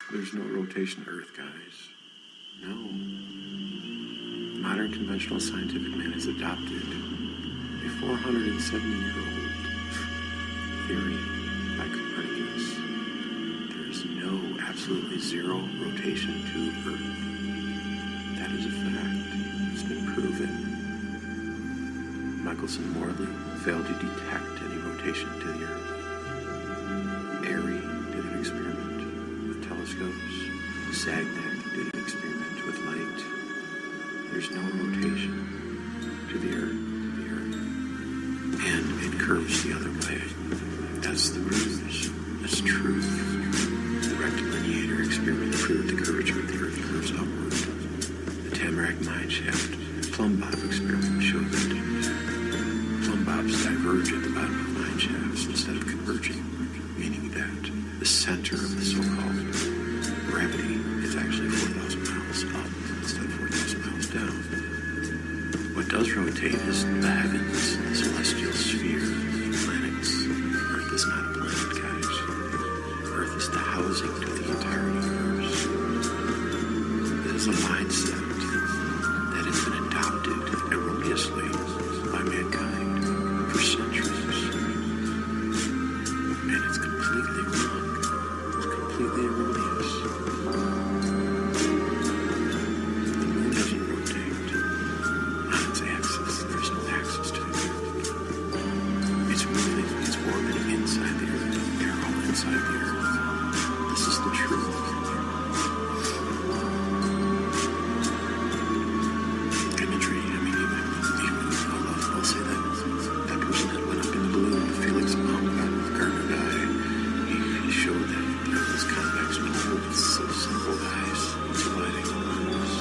There's no rotation to Earth, guys. No. Modern conventional scientific man has adopted a 470-year-old theory by Copernicus. There's no, absolutely zero rotation to Earth. That is a fact. It's been proven. Michelson-Morley failed to detect any rotation to the Earth. Airy did an experiment with telescopes. Sagnac did an experiment with light. There's no rotation to the Earth. And it curves the other way. That's the grooves. That's truth. The rectilineator experiment proved the curvature of the Earth curves upward. The Tamarack mine shaft plumb bob experiment showed that plumb bobs diverge at the bottom of mine shafts instead of converging, meaning that the center of the so-called gravity is actually 4,000 miles up instead of 4,000 miles down. What does rotate is the heavens, the celestial sphere, planets. Earth is not a planet, guys. Earth is the housing to the entire universe. This is a mindset that has been adopted erroneously by mankind for centuries. And it's completely wrong. It's completely erroneous. The moon doesn't rotate on its axis. There's no axis to the Earth. It's moving, it's orbiting inside the Earth. They're all inside the Earth. This is the truth. Imagery, I mean, even I'll say that person that went up in the balloon, Felix Baumgart, Gardner guy, he showed that the Earth is convex. No, it's so simple, guys. It's lighting moons.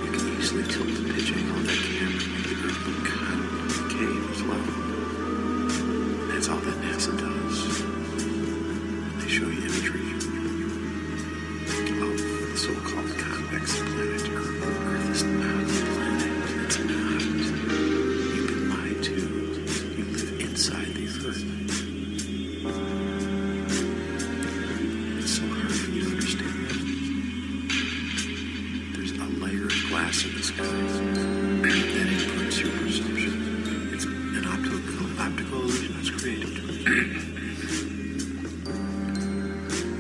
You can easily tilt the pitch angle of that camera and make the Earth look concave as well. That's all that NASA does. They show you imagery of the so-called convex planet Earth. Earth is not a planet. It's not. You've been lied to. You live inside the Earth. It's so hard for you to understand. There's a layer of glass in the sky that inputs your perception. It's an optical illusion that's created.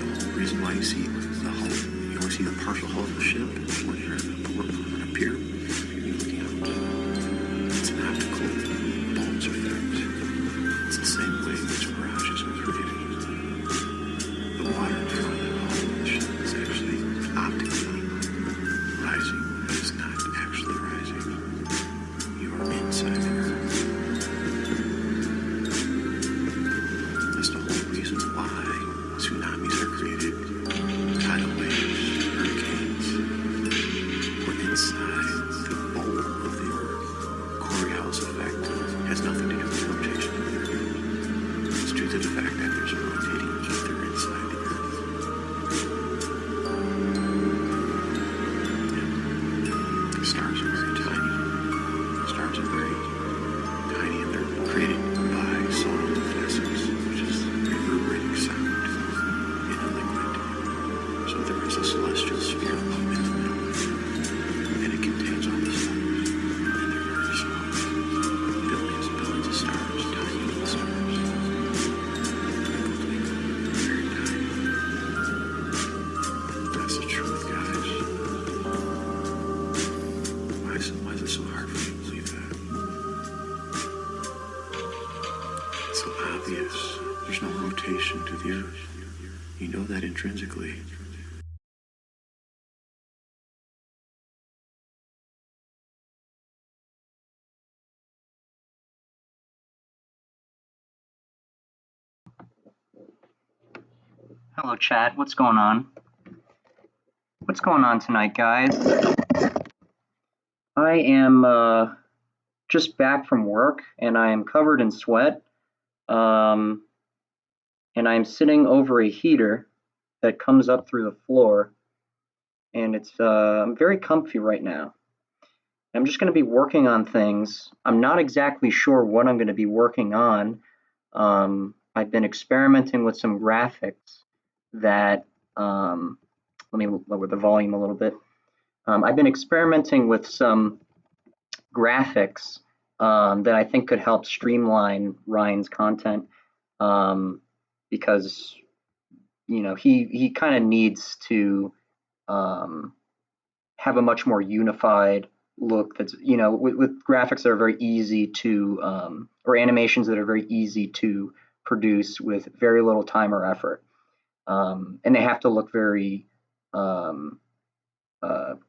The whole reason why you see the hull, you only see the partial hull of the ship when you're at a port on a pier. You're looking out. It's an optical bulge effect. It's the same way which mirages are created. The water in front of the hull of the ship is actually optically rising, but it's not actually rising. You are inside the Earth. That's the whole reason why tsunamis are created, tidal waves, hurricanes. We're inside the bowl of the Earth. Coriolis effect has nothing to do with rotation of the Earth. It's due to the fact that there's a rotating ether inside the Earth. Yeah. Stars are very tiny. Stars are very tiny, and they're created by solar luminescence, which is reverberating sound in a liquid. So there is a celestial sphere up in the middle, and it contains all the stars. And they're very small. Billions and billions of stars, tiny little stars. Twinkle, twinkle, very tiny. That's the truth, guys. Why is it so hard for you to believe that? It's so obvious. There's no rotation to the Earth. You know that intrinsically. Hello, chat. What's going on? What's going on tonight, guys? I am just back from work, and I am covered in sweat. And I'm sitting over a heater that comes up through the floor, and it's I'm very comfy right now. I'm just going to be working on things. I'm not exactly sure what I'm going to be working on. I've been experimenting with some graphics that let me lower the volume a little bit. I've been experimenting with some graphics that I think could help streamline Ryan's content, because he kind of needs to have a much more unified look. That's with graphics that are very easy to or animations that are very easy to produce with very little time or effort, and they have to look very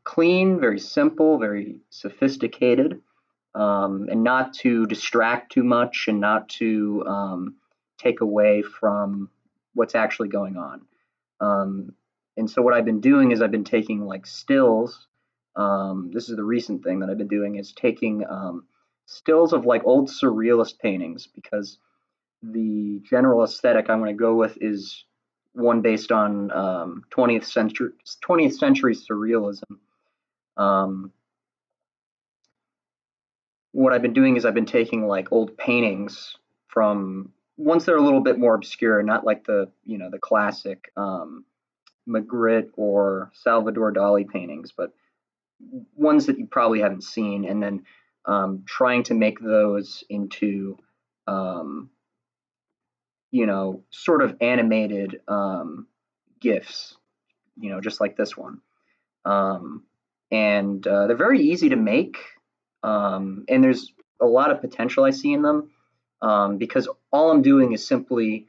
clean, very simple, very sophisticated, and not to distract too much and not to take away from what's actually going on. And so what I've been doing is I've been taking like stills. This is the recent thing that I've been doing, is taking stills of like old surrealist paintings, because the general aesthetic I want to go with is one based on 20th century surrealism. What I've been doing is I've been taking like old paintings from ones that are a little bit more obscure, not like the classic Magritte or Salvador Dali paintings, but ones that you probably haven't seen, and then trying to make those into sort of animated GIFs, just like this one. And they're very easy to make, and there's a lot of potential I see in them, because all I'm doing is simply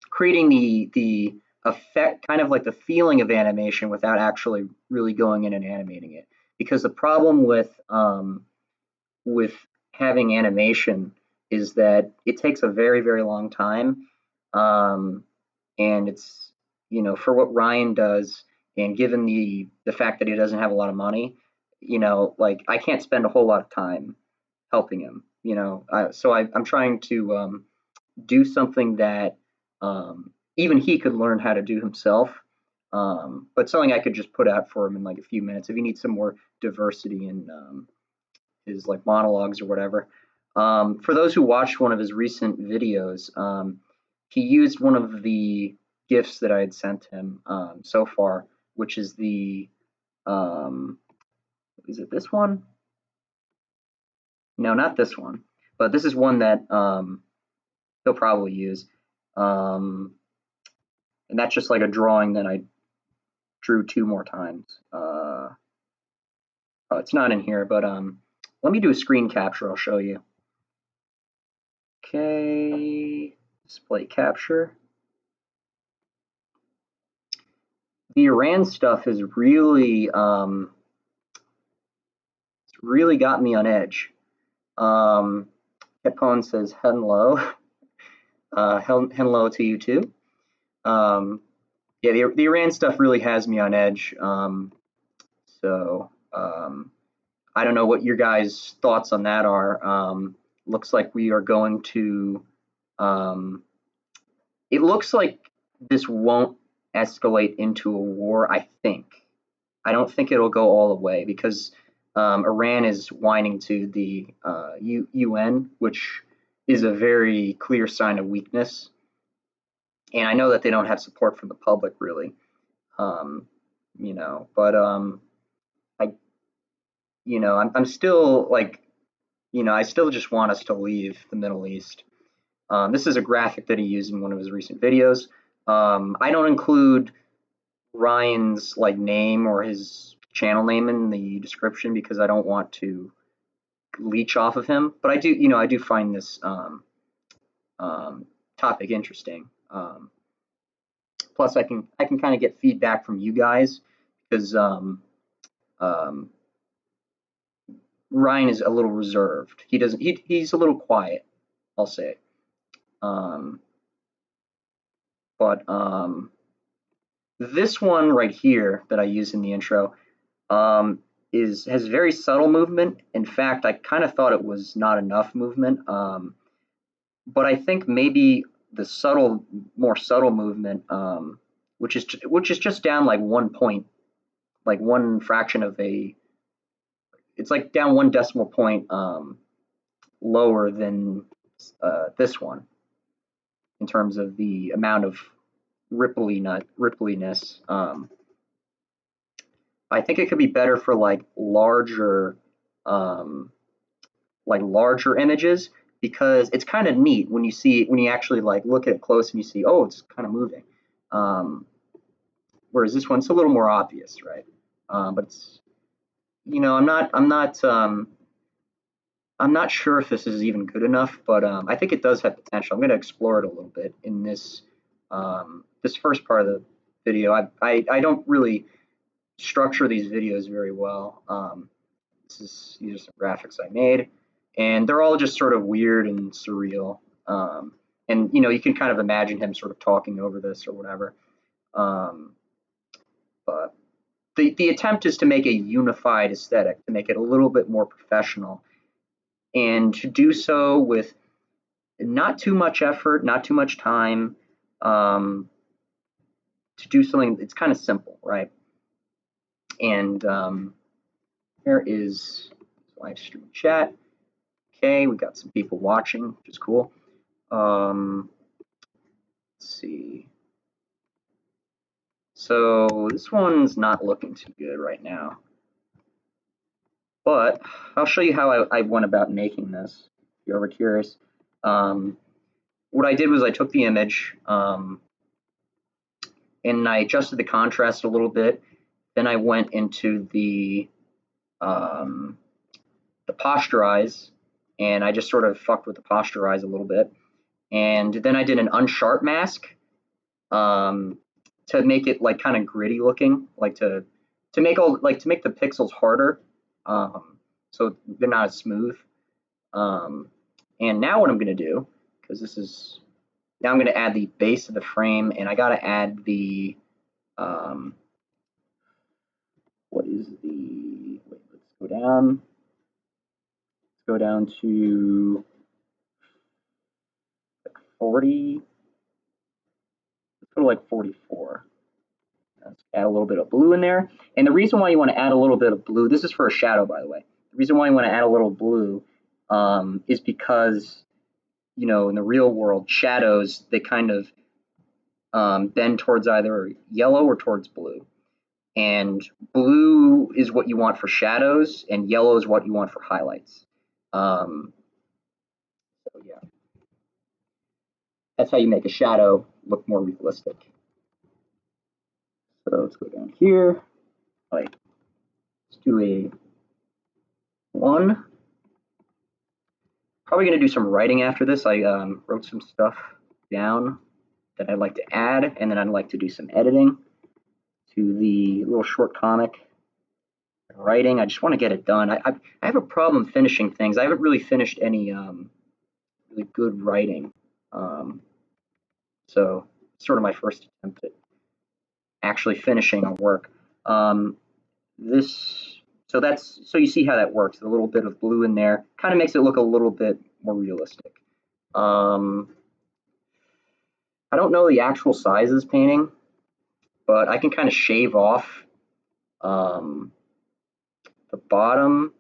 creating the effect, kind of like the feeling of animation, without actually really going in and animating it. Because the problem with having animation is that it takes a very, very long time, and it's for what Ryan does, and given the fact that he doesn't have a lot of money, like I can't spend a whole lot of time helping him. So I'm trying to do something that even he could learn how to do himself, but something I could just put out for him in like a few minutes if he needs some more diversity in his like monologues or whatever. For those who watched one of his recent videos, he used one of the GIFs that I had sent him so far, which is the is it this one? No, not this one, but this is one that he'll probably use. And that's just like a drawing that I drew 2 more times. Oh, it's not in here, but let me do a screen capture. I'll show you. Okay, display capture. The Iran stuff has really really got me on edge. Hepone says hello. Hello to you too. Yeah, the Iran stuff really has me on edge. So I don't know what your guys' thoughts on that are. Looks like we are going to. It looks like this won't escalate into a war. I don't think it'll go all the way, because Iran is whining to the UN, which is a very clear sign of weakness. And I know that they don't have support from the public, really. But I'm still like, I still just want us to leave the Middle East. This is a graphic that he used in one of his recent videos. I don't include Ryan's like name or his channel name in the description, because I don't want to leech off of him. But I do find this topic interesting. Plus, I can kind of get feedback from you guys, because Ryan is a little reserved. He's a little quiet, I'll say. But this one right here that I use in the intro has very subtle movement. In fact, I kind of thought it was not enough movement. But I think maybe the more subtle movement, which is just down like 1 point, like 1 fraction of a. It's like down 1 decimal point lower than this one in terms of the amount of rippliness. I think it could be better for like larger images, because it's kind of neat when you actually like look at it close and you see, oh, it's kind of moving. Whereas this one's a little more obvious, right? But it's, I'm not sure if this is even good enough, but I think it does have potential. I'm going to explore it a little bit in this this first part of the video. I don't really structure these videos very well. These are some graphics I made, and they're all just sort of weird and surreal. And you can kind of imagine him sort of talking over this or whatever. But the attempt is to make a unified aesthetic, to make it a little bit more professional, and to do so with not too much effort, not too much time, to do something it's kind of simple, right? And here is live stream chat. Okay, we got some people watching, which is cool. Let's see. So this one's not looking too good right now, but I'll show you how I went about making this, if you're ever curious. What I did was I took the image and I adjusted the contrast a little bit. Then I went into the posterize, and I just sort of fucked with the posterize a little bit. And then I did an unsharp mask to make it like kind of gritty looking, like to make the pixels harder, so they're not as smooth. And now what I'm going to do, because now I'm going to add the base of the frame, and I got to add the let's go down. Let's go down to like 40. Let's go to like 44. Let's add a little bit of blue in there. And the reason why you want to add a little bit of blue, this is for a shadow, by the way. The reason why you want to add a little blue is because, in the real world, shadows, they kind of bend towards either yellow or towards blue. And blue is what you want for shadows, and yellow is what you want for highlights. So yeah, that's how you make a shadow look more realistic. So let's go down here. Let's do a 1. Probably going to do some writing after this. I wrote some stuff down that I'd like to add, and then I'd like to do some editing to the little short comic. Writing, I just want to get it done. I have a problem finishing things. I haven't really finished any really good writing. So it's sort of my first attempt at actually finishing a work. So you see how that works. A little bit of blue in there kind of makes it look a little bit more realistic. I don't know the actual size of this painting, but I can kind of shave off the bottom.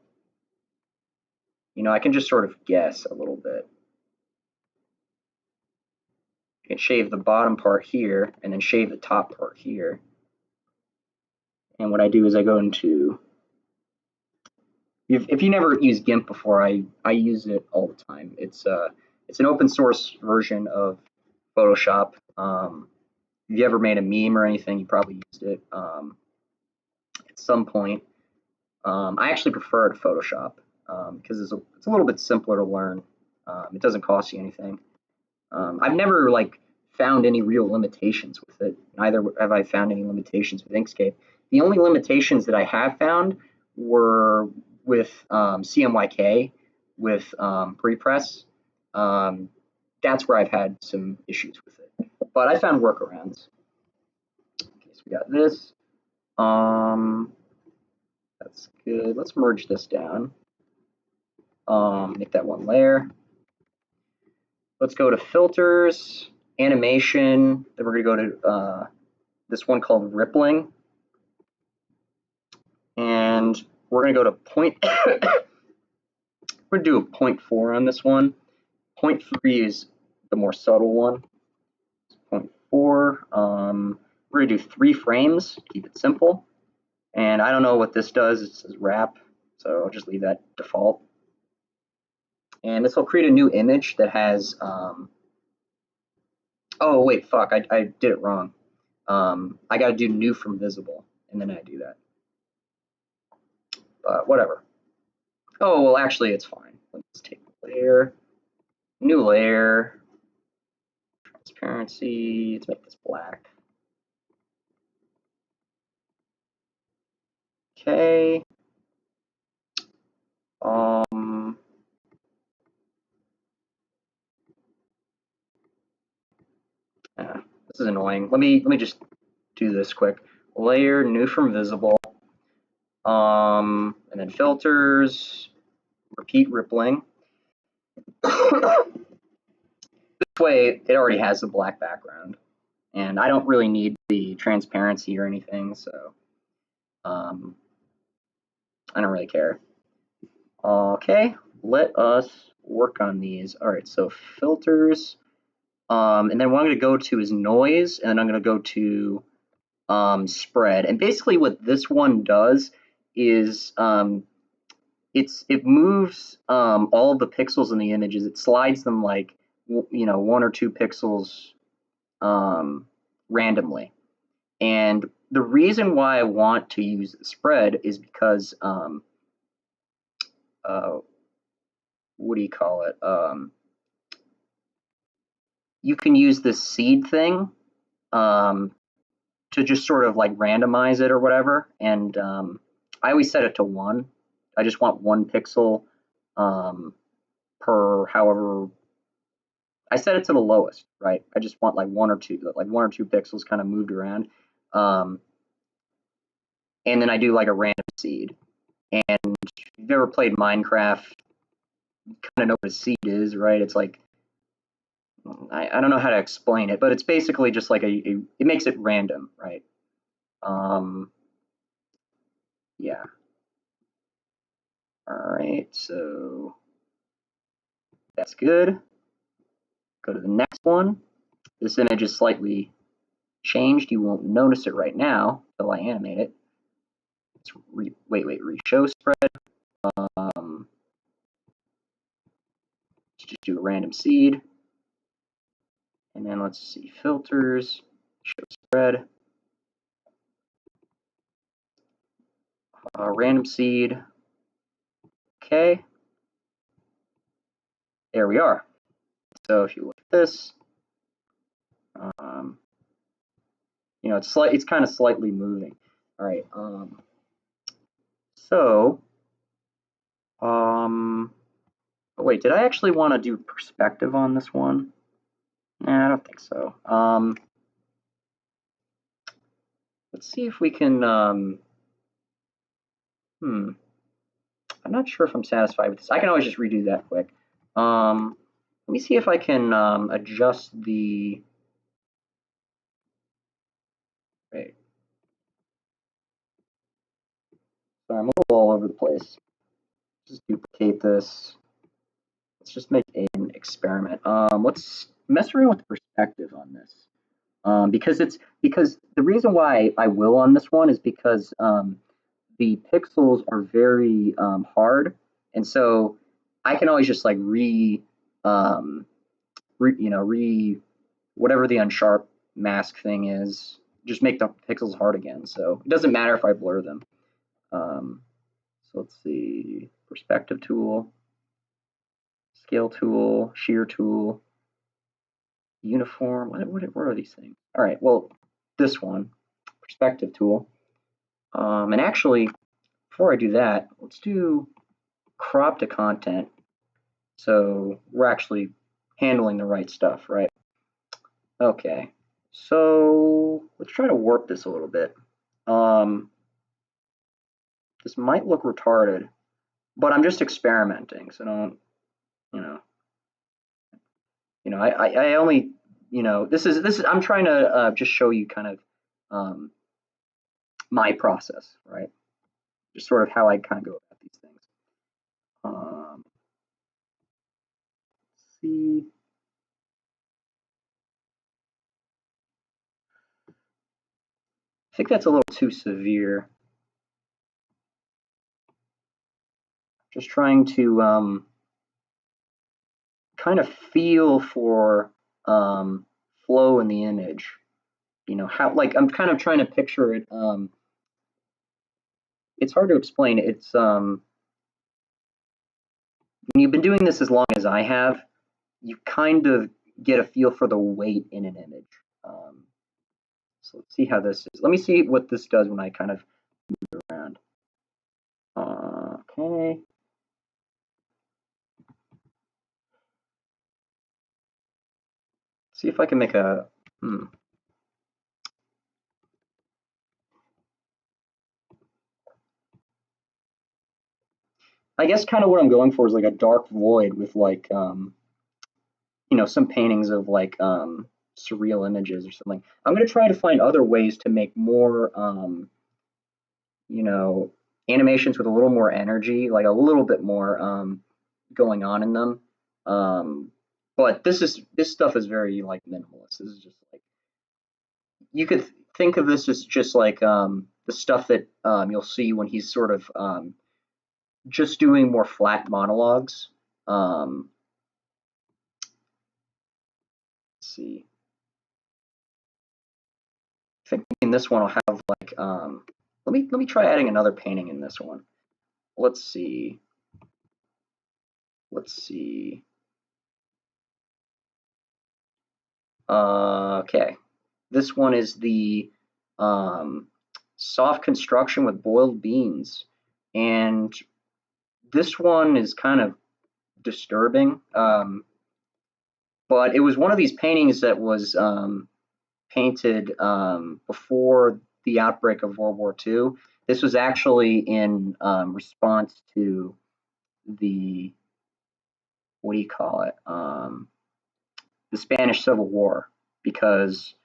I can just sort of guess a little bit. I can shave the bottom part here and then shave the top part here. And what I do is I go into, if you never used GIMP before, I use it all the time. It's an open source version of Photoshop. If you ever made a meme or anything, you probably used it at some point. I actually prefer it to Photoshop because it's a little bit simpler to learn. It doesn't cost you anything. I've never found any real limitations with it. Neither have I found any limitations with Inkscape. The only limitations that I have found were with CMYK, with prepress. That's where I've had some issues with it. But I found workarounds. Okay, so we got this. That's good. Let's merge this down. Make that one layer. Let's go to filters, animation. Then we're going to go to this one called rippling. And we're going to go to point. We're going to do a 0.4 on this one. 0.3 is the more subtle one. 0.4. 4. We're going to do 3 frames, keep it simple. And I don't know what this does. It says wrap, so I'll just leave that default. And this will create a new image that has, oh wait, fuck, I did it wrong. I gotta do new from visible, and then I do that. But whatever. Oh, well, actually, it's fine. Let's take the layer, new layer, transparency, let's make this black. Okay. Yeah, this is annoying. Let me just do this quick. Layer, new from visible, and then filters, repeat rippling. This way, it already has the black background, and I don't really need the transparency or anything, so I don't really care. Okay, let us work on these. All right, so filters, and then what I'm going to go to is noise, and I'm going to go to spread. And basically, what this one does is it moves all of the pixels in the images. It slides them like 1 or 2 pixels randomly. And the reason why I want to use the spread is because what do you call it? You can use this seed thing to just sort of like randomize it or whatever. And I always set it to 1. I just want 1 pixel per however. I set it to the lowest, right? I just want like 1 or 2 pixels kind of moved around. And then I do like a random seed. And if you've ever played Minecraft, you kind of know what a seed is, right? It's like, I don't know how to explain it, but it's basically just like it makes it random, right? Yeah. All right, so that's good. Go to the next one. This image is slightly changed. You won't notice it right now until I animate it. Let's reshow spread. Let's just do a random seed. And then let's see, filters, show spread. Random seed. Okay. There we are. So if you look at this, it's kind of slightly moving. All right. Oh wait, did I actually want to do perspective on this one? Nah, I don't think so. Let's see if we can. I'm not sure if I'm satisfied with this. I can always just redo that quick. Let me see if I can adjust the. Wait. So I'm a little all over the place. Just duplicate this. Let's just make an experiment. Let's mess around with perspective on this. Because the reason why I will on this one is because the pixels are very hard, and so I can always just like whatever the unsharp mask thing is, just make the pixels hard again. So it doesn't matter if I blur them. So let's see, perspective tool, scale tool, shear tool, uniform. What are these things? All right, well, this one, perspective tool. And actually, before I do that, let's do crop to content. So we're actually handling the right stuff, right? Okay, so let's try to warp this a little bit. This might look retarded, but I'm just experimenting, so don't, I only, this is I'm trying to just show you kind of my process, right? Just sort of how I kind of go about these things. Let's see. think that's a little too severe. Just trying to kind of feel for flow in the image. You know, how, like, I'm kind of trying to picture it. It's hard to explain. It's when you've been doing this as long as I have, you kind of get a feel for the weight in an image. So let's see how this is. Let me see what this does when I kind of move it around. Okay. See if I can make a. I guess kind of what I'm going for is like a dark void with like you know, some paintings of like surreal images or something. I'm gonna try to find other ways to make more you know, animations with a little more energy, like a little bit more going on in them. But this stuff is very like minimalist. This is just like, you could think of this as just like the stuff that you'll see when he's sort of just doing more flat monologues. Let's see. I think in this one I'll have like let me try adding another painting in this one. Let's see. Let's see. Okay. This one is the soft construction with boiled beans. And this one is kind of disturbing. But it was one of these paintings that was painted before the outbreak of World War II. This was actually in response to the, what do you call it? The Spanish Civil War, because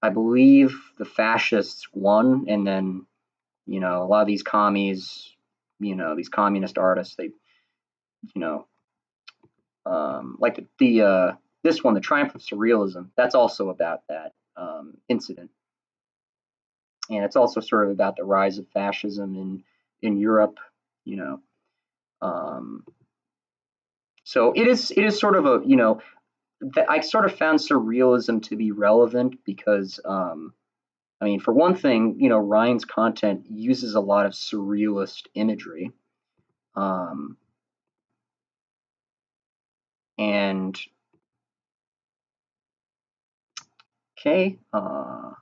I believe the fascists won, and then, you know, a lot of these commies, you know, these communist artists, they, you know, like the this one, The Triumph of Surrealism, that's also about that incident, and it's also sort of about the rise of fascism in Europe, you know. So it is sort of a, you know, I sort of found surrealism to be relevant because I mean, for one thing, you know, Ryan's content uses a lot of surrealist imagery. And okay, a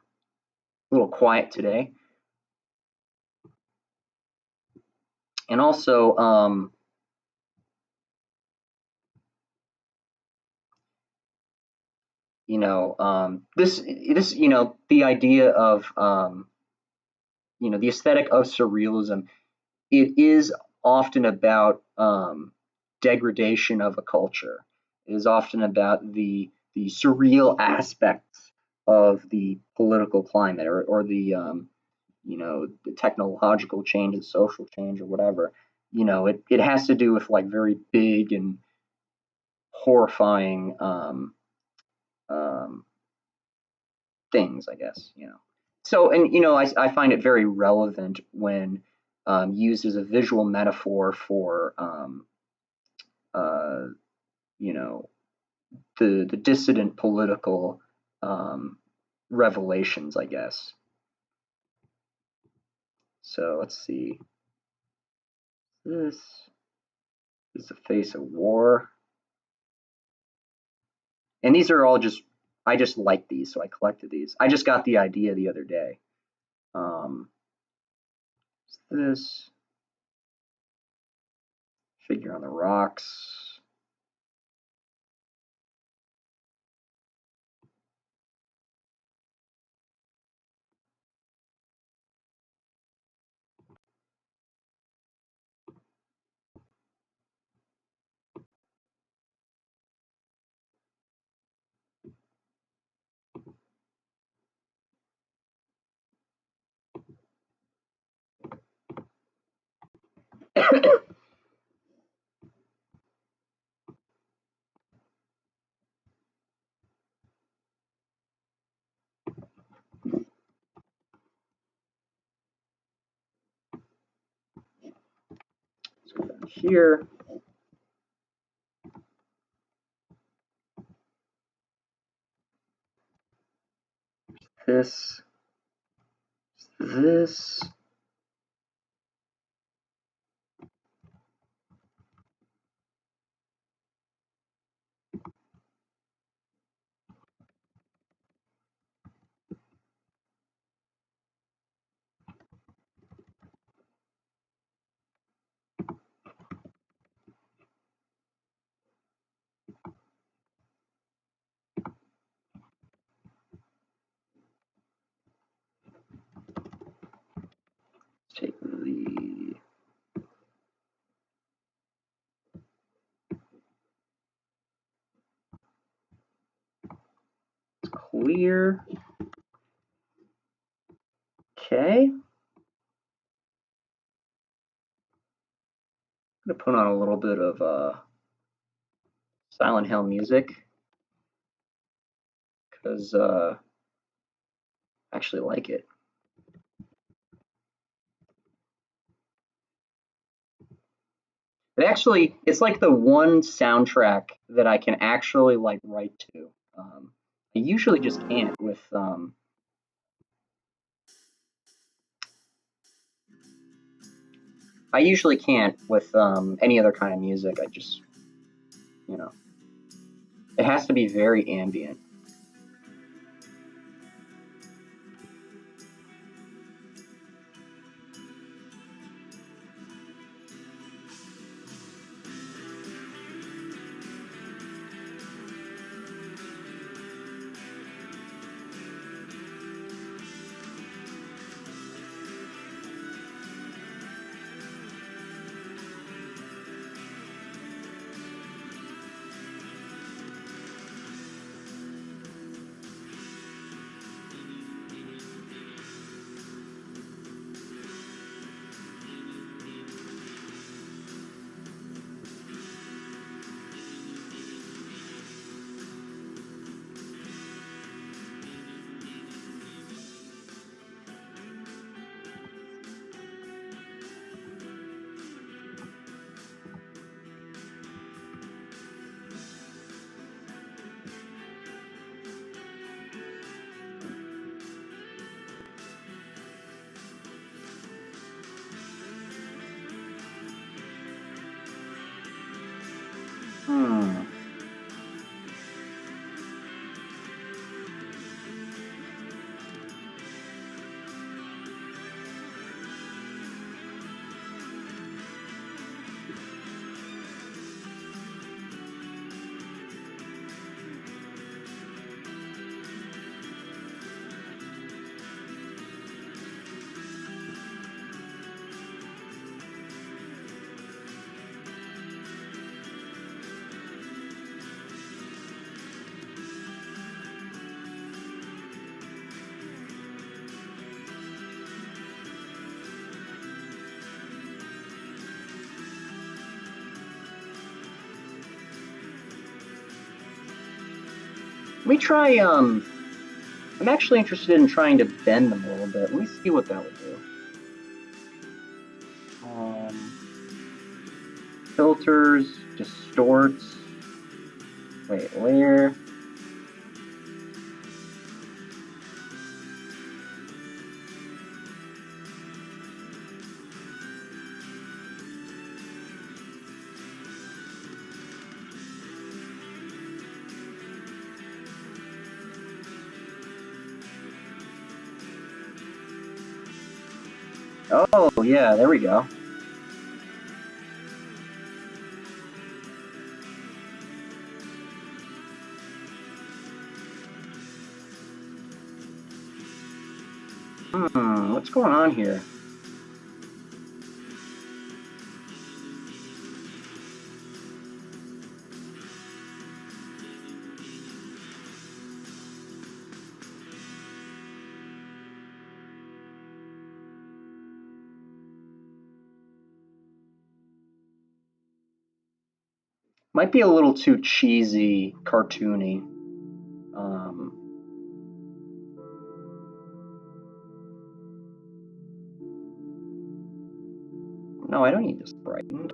little quiet today. And also, you know, this, you know, the idea of, you know, the aesthetic of surrealism, it is often about degradation of a culture. It is often about the surreal aspects of the political climate, or the you know, the technological change, the social change, or whatever. You know, it has to do with like very big and horrifying um, things, I guess. You know, so, and you know, I find it very relevant when used as a visual metaphor for uh, you know, the dissident political revelations, I guess. So let's see. This is the face of war. And these are all just, I just like these, so I collected these. I just got the idea the other day. This figure on the rocks. here. This. Take the clear. Okay. I'm gonna put on a little bit of Silent Hill music because I actually like it. It's like the one soundtrack that I can actually like write to. I usually just can't with I usually can't with any other kind of music. I just, you know, it has to be very ambient. Hmm. Let me try, I'm actually interested in trying to bend them a little bit. Let me see what that would do. Filters, distorts, wait, layer. Oh, yeah, there we go. What's going on here? Might be a little too cheesy, cartoony. No, I don't need this brightened.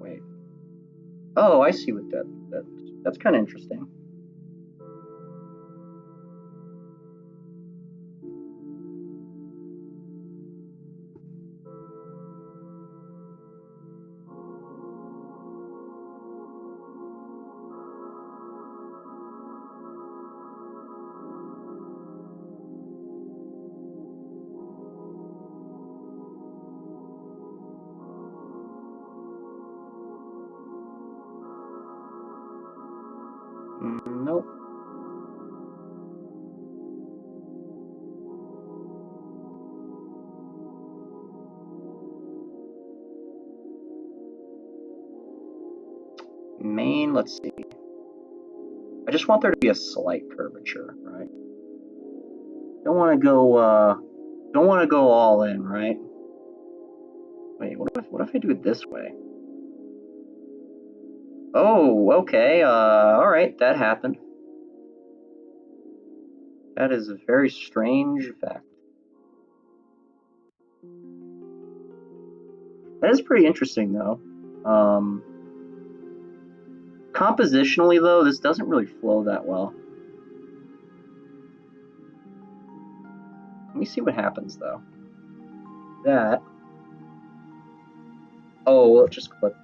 Wait. Oh, I see what that's kind of interesting. Nope. Main, let's see. I just want there to be a slight curvature, right? Don't want to go all in, right? Wait, what if I do it this way? Oh, okay. All right, that happened. That is a very strange fact. That is pretty interesting, though. Compositionally, though, this doesn't really flow that well. Let me see what happens, though. That. Oh, well, it just clipped.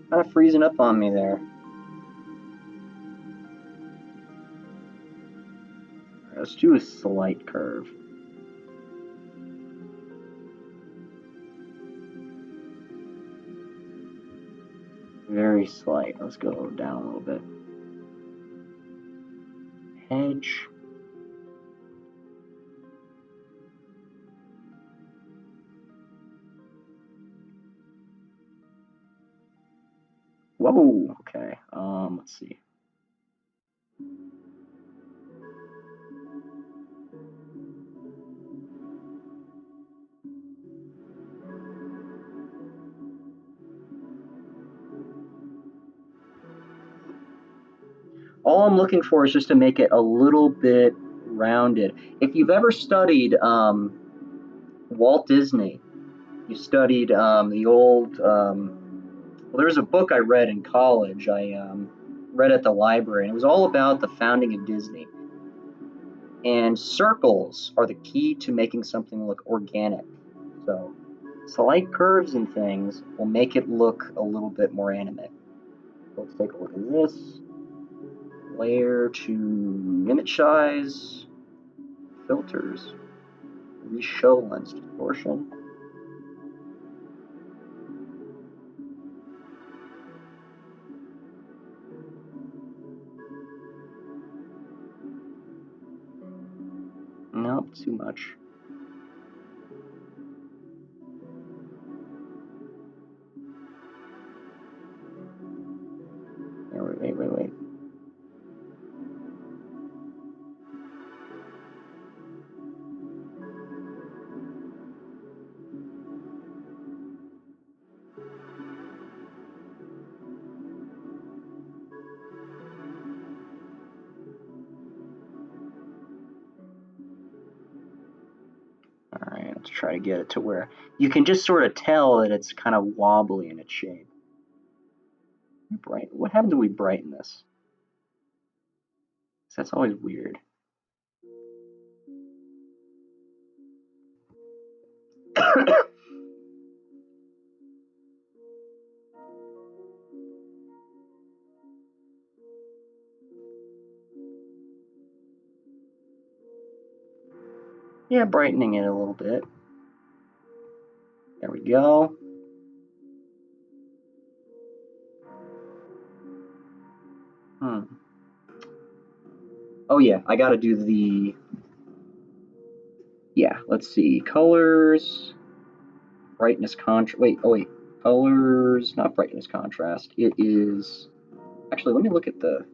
Kind of freezing up on me there. Let's do a slight curve. Very slight. Let's go down a little bit. Edge. Whoa, okay. Let's see. All I'm looking for is just to make it a little bit rounded. If you've ever studied Walt Disney, you studied the old. Well, there's a book I read in college. I read at the library, and it was all about the founding of Disney. And circles are the key to making something look organic. So, slight curves and things will make it look a little bit more animate. Let's take a look at this. Layer to image size, filters, reshow lens distortion. Nope, too much. Wait. Alright, let's try to get it to where you can just sort of tell that it's kind of wobbly in its shape. Bright. What happened to we brighten this? That's always weird. Yeah, brightening it a little bit. There we go. Oh yeah, I gotta do the, yeah, let's see, colors, brightness contrast, wait, colors, not brightness contrast, it is, actually, let me look at the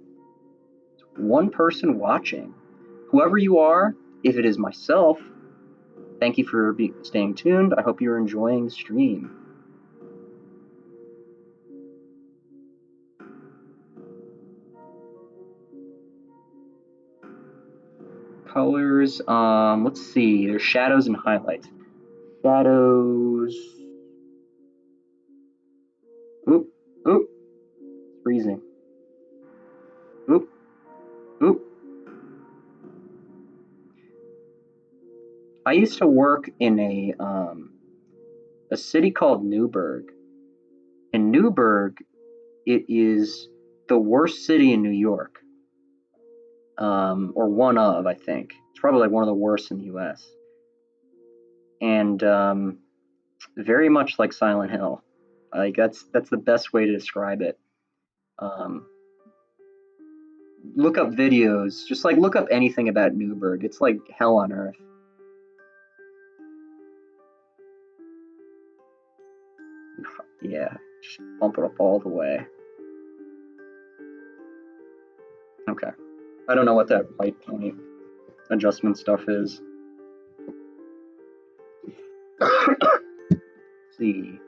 one person watching. Whoever you are, if it is myself, thank you for staying tuned. I hope you're enjoying the stream. Colors, let's see, there's shadows and highlights. Shadows, oop, oop, freezing. Oop, oop. I used to work in a city called Newburgh. In Newburgh, it is the worst city in New York, or one of, I think. It's probably like one of the worst in the U.S. And very much like Silent Hill. Like that's the best way to describe it. Um, look up videos, just like look up anything about Newburgh. It's like hell on earth. Yeah, just bump it up all the way. Okay. I don't know what that white point adjustment stuff is. See,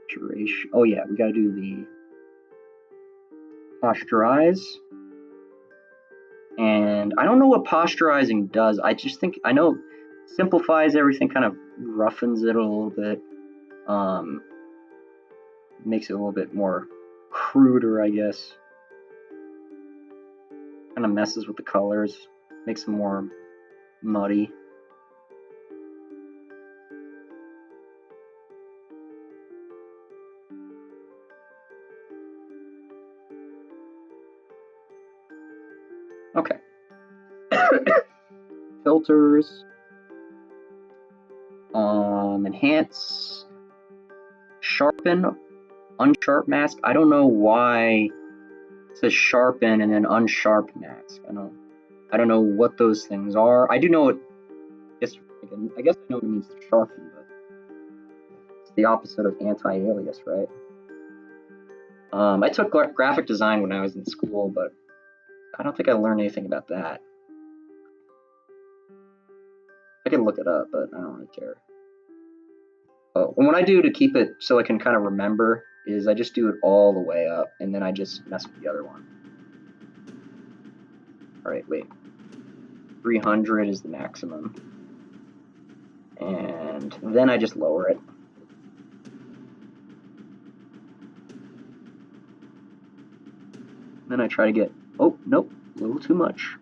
saturation. Oh yeah, we gotta do the posterize. And I don't know what posterizing does. I just think I know simplifies everything, kind of roughens it a little bit. Makes it a little bit more cruder, I guess. Kind of messes with the colors, makes them more muddy. Okay. Filters. Enhance. Sharpen. Unsharp mask. I don't know why it says sharpen and then unsharp mask. I don't know what those things are. I do know it. I guess I know what it means to sharpen, but it's the opposite of anti-alias, right? I took graphic design when I was in school, but I don't think I learned anything about that. I can look it up, but I don't really care. Oh, and what I do to keep it so I can kind of remember is I just do it all the way up, and then I just mess with the other one. All right, wait. 300 is the maximum. And then I just lower it. Then I try to get, oh, nope, a little too much.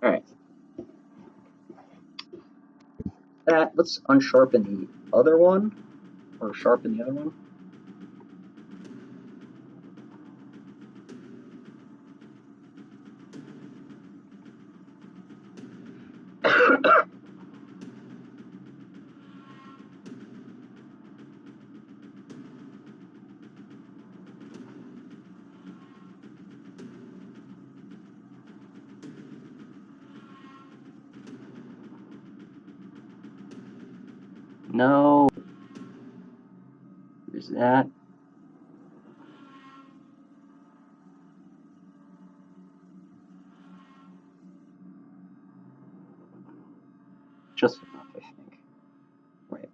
All right. Let's unsharpen the other one, or sharpen the other one. No. There's that. Just enough, I think. Right.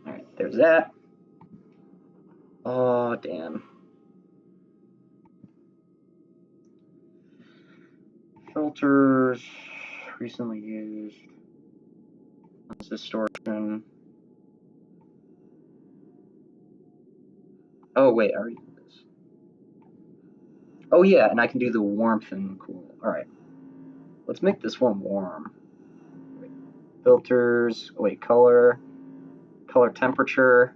All right, there's that. Oh, damn. Filters, recently used. Distortion. Oh wait, I already did this. Oh yeah, and I can do the warmth and cool. All right, let's make this one warm. Wait, filters. Oh, wait, color temperature.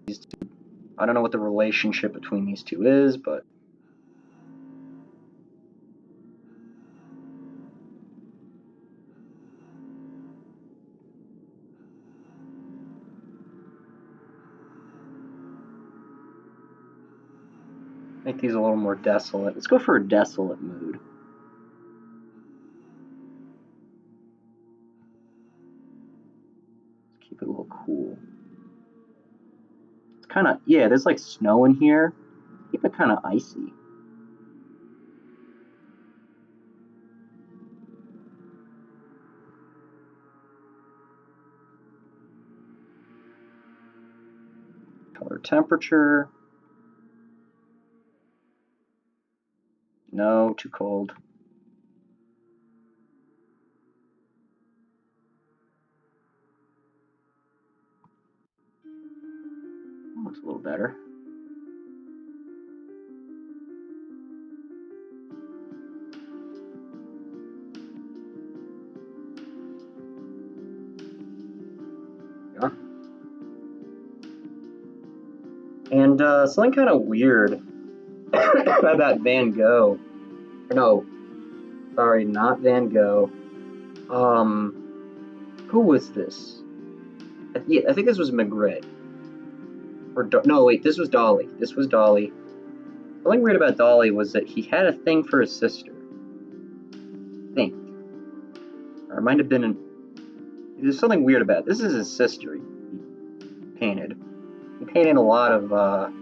These two. I don't know what the relationship between these two is, but make these a little more desolate. Let's go for a desolate mood. Let's keep it a little cool. It's kind of, yeah, there's like snow in here. Keep it kind of icy. Color temperature. No, too cold. Looks a little better. Yeah. And something kind of weird about Van Gogh. No, sorry, not Van Gogh. Who was this? I think this was Magritte. Or no, wait, this was Dali. This was Dali. Something weird about Dali was that he had a thing for his sister. I think. Or it might have been there's something weird about it. This is his sister he painted. He painted a lot of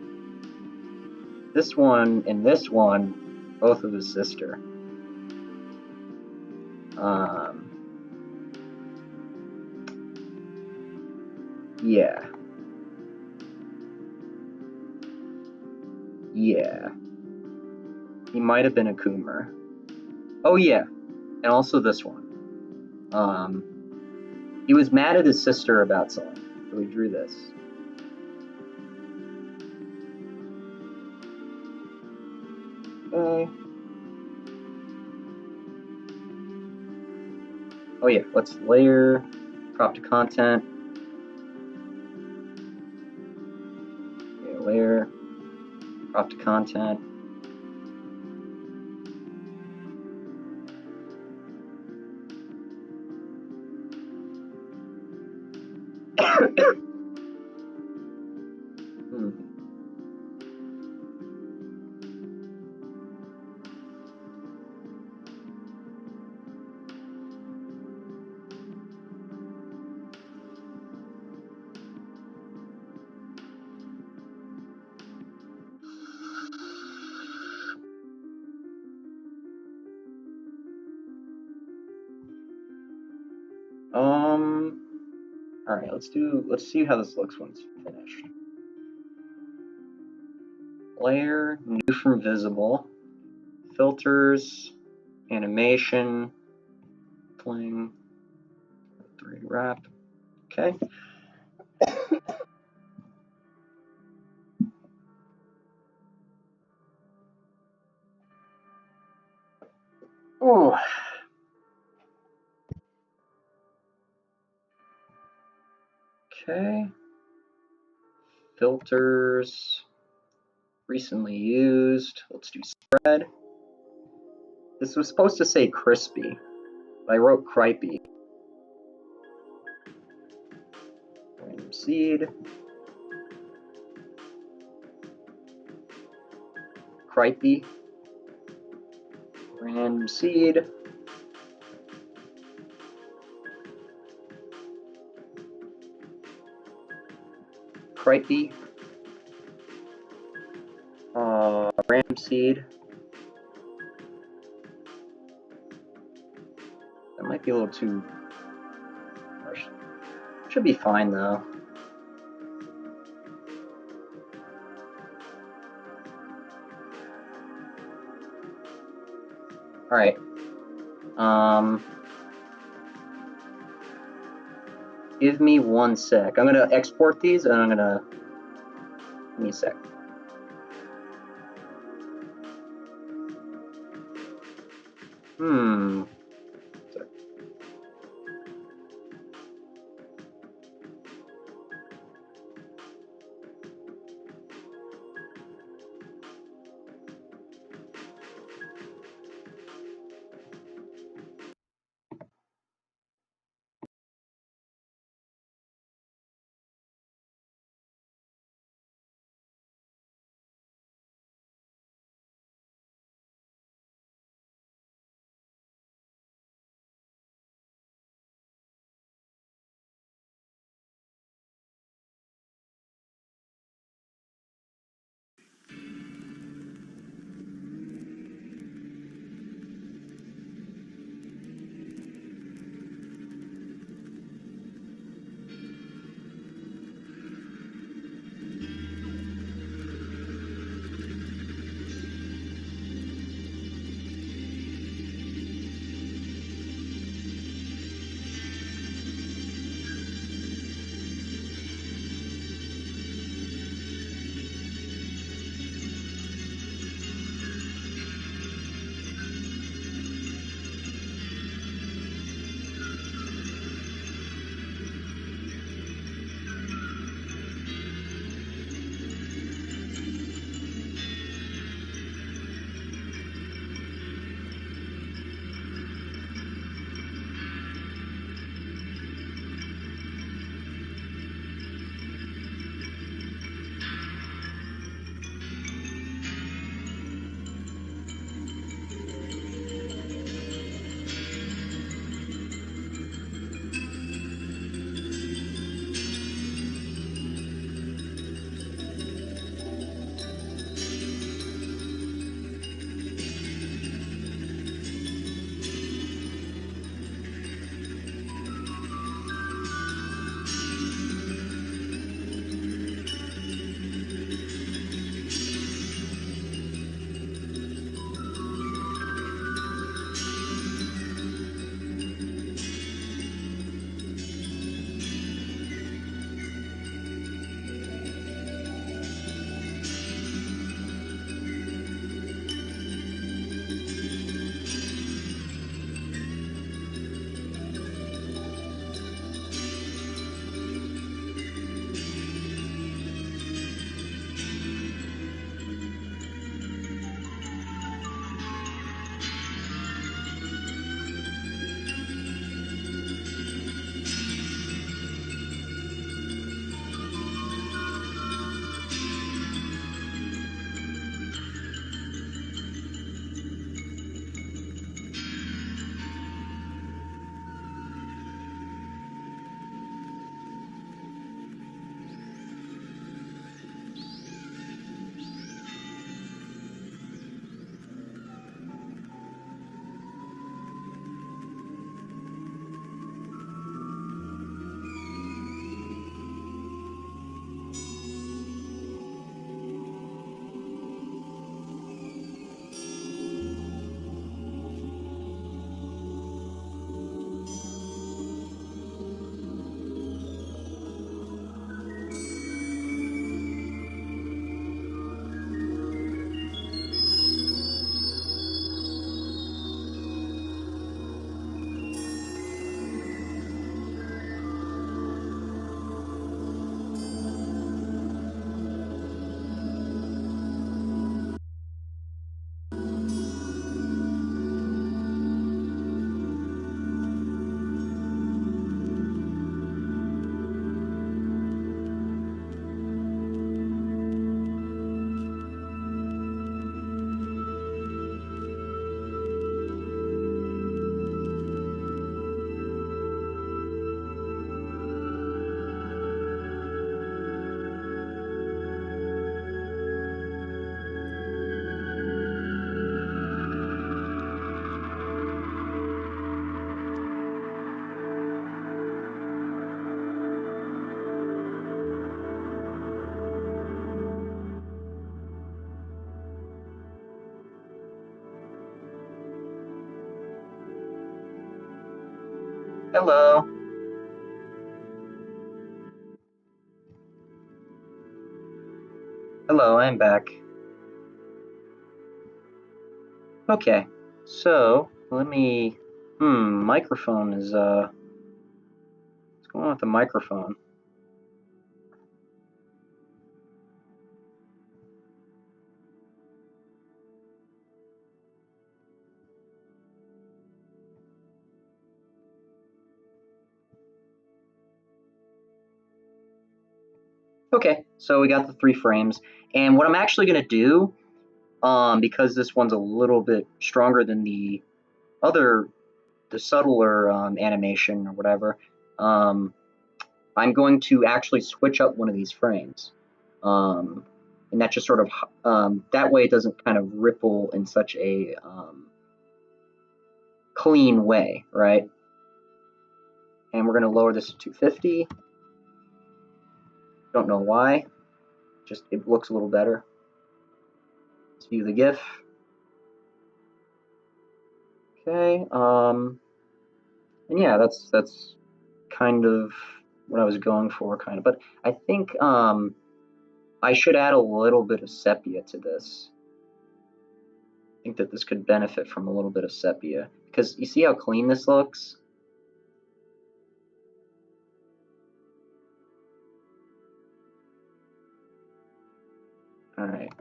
this one and this one, both of his sister. Yeah. Yeah. He might have been a Coomer. Oh yeah, and also this one. He was mad at his sister about something, so he drew this. Okay. Oh yeah, let's layer, crop to content. Okay, layer, crop to content. All right, let's see how this looks when it's finished. Layer, new from visible, filters, animation, fling, 3 wrap. Okay. Oh. Okay. Filters, recently used. Let's do spread. This was supposed to say crispy, but I wrote cripey. Random seed. Cripey. Random seed. Cripey. Random seed. That might be a little too harsh. Should be fine though. All right. Give me 1 sec. I'm gonna export these and I'm gonna, give me a sec. Hello. Hello, I'm back. Okay, so let me. Microphone is what's going on with the microphone? Okay, so we got the 3 frames, and what I'm actually gonna do, because this one's a little bit stronger than the other, the subtler animation or whatever, I'm going to actually switch up one of these frames, and that just sort of that way it doesn't kind of ripple in such a clean way, right? And we're going to lower this to 250. Don't know why, just it looks a little better. Let's view the GIF. Okay, and yeah, that's kind of what I was going for, kind of. But I think I should add a little bit of sepia to this. I think that this could benefit from a little bit of sepia, because you see how clean this looks? All right.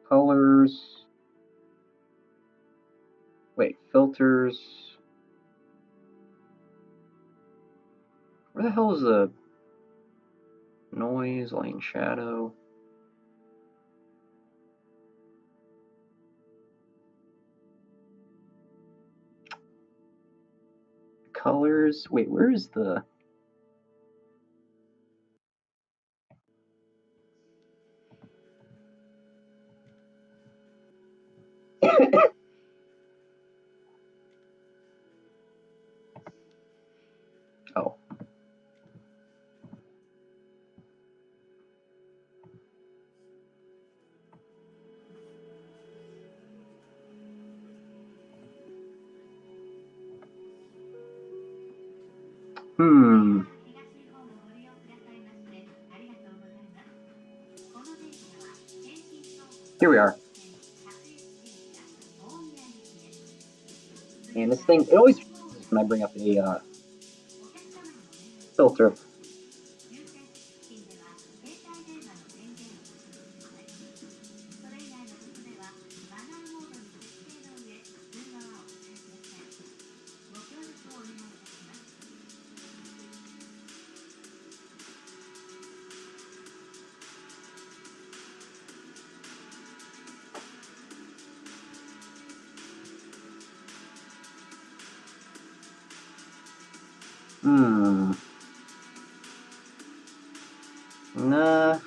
Colors. Wait, filters. Where the hell is the noise, light and shadow? Colors. Wait, where is the... Oh. Here we are. And this thing, it always when I bring up a filter. Nah.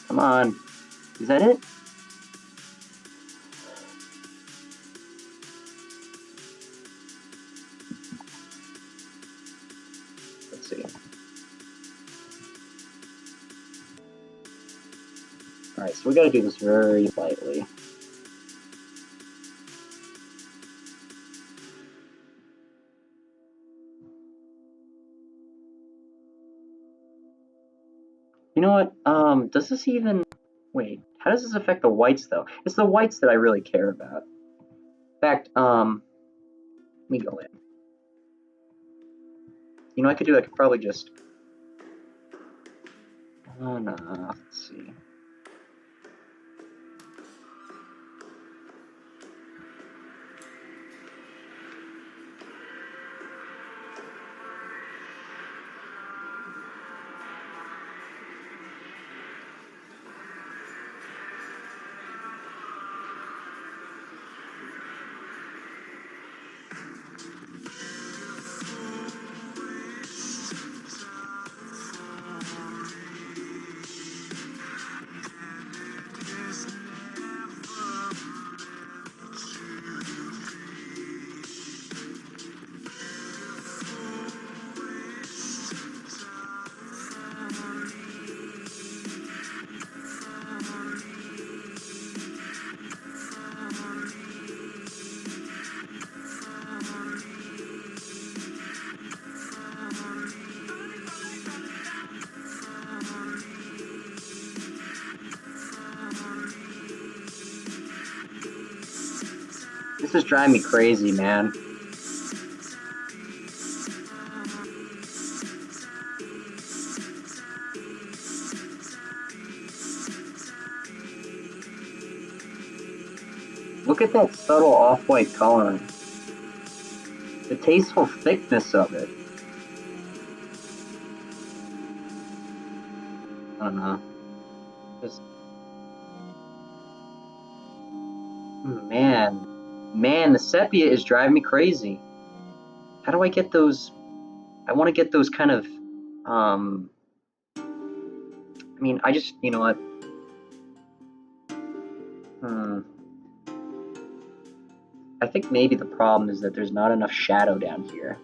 Come on. Is that it? Let's see. Alright, so we gotta do this very lightly. You know what? Does this even... Wait, how does this affect the whites, though? It's the whites that I really care about. In fact, let me go in. You know what I could do? I could probably just... Oh, no, let's see. This is driving me crazy, man. Look at that subtle off-white coloring. The tasteful thickness of it. I don't know. Just... Man, the sepia is driving me crazy. How do I get those? I want to get those kind of, I mean, I just, you know what? I think maybe the problem is that there's not enough shadow down here.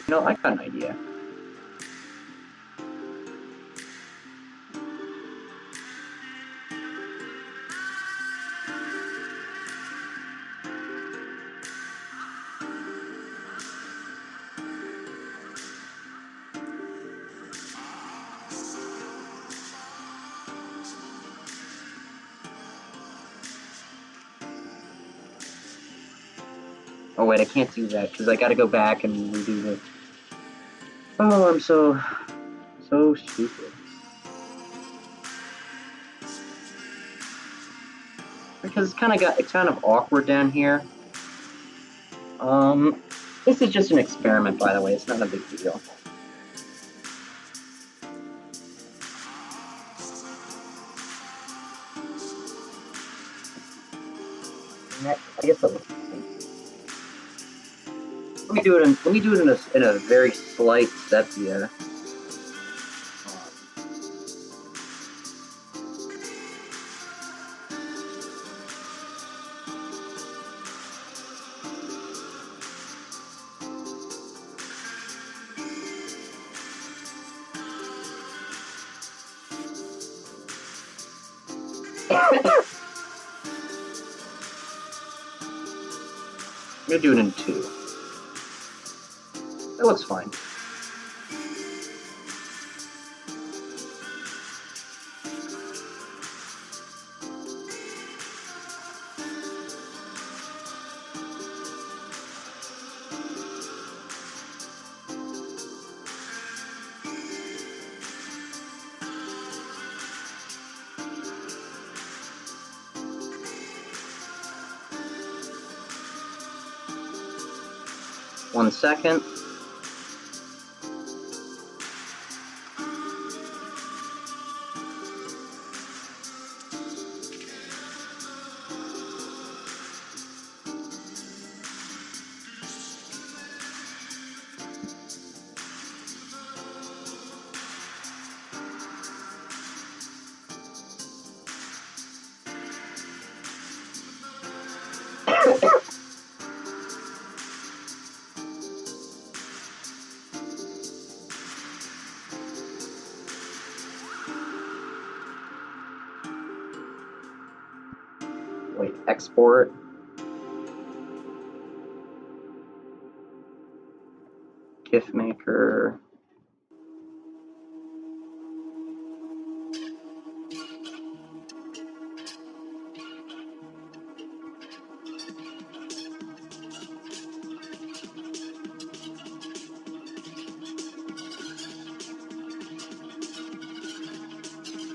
No, I got an idea. Oh wait, I can't do that because I gotta go back and redo the... Oh, I'm so stupid. Because it's kind of awkward down here. This is just an experiment, by the way. It's not a big deal. I guess I'll... Let me do it in a very slight sepia. I'm gonna do it in 2. That looks fine. One second. Wait, export. GIF maker.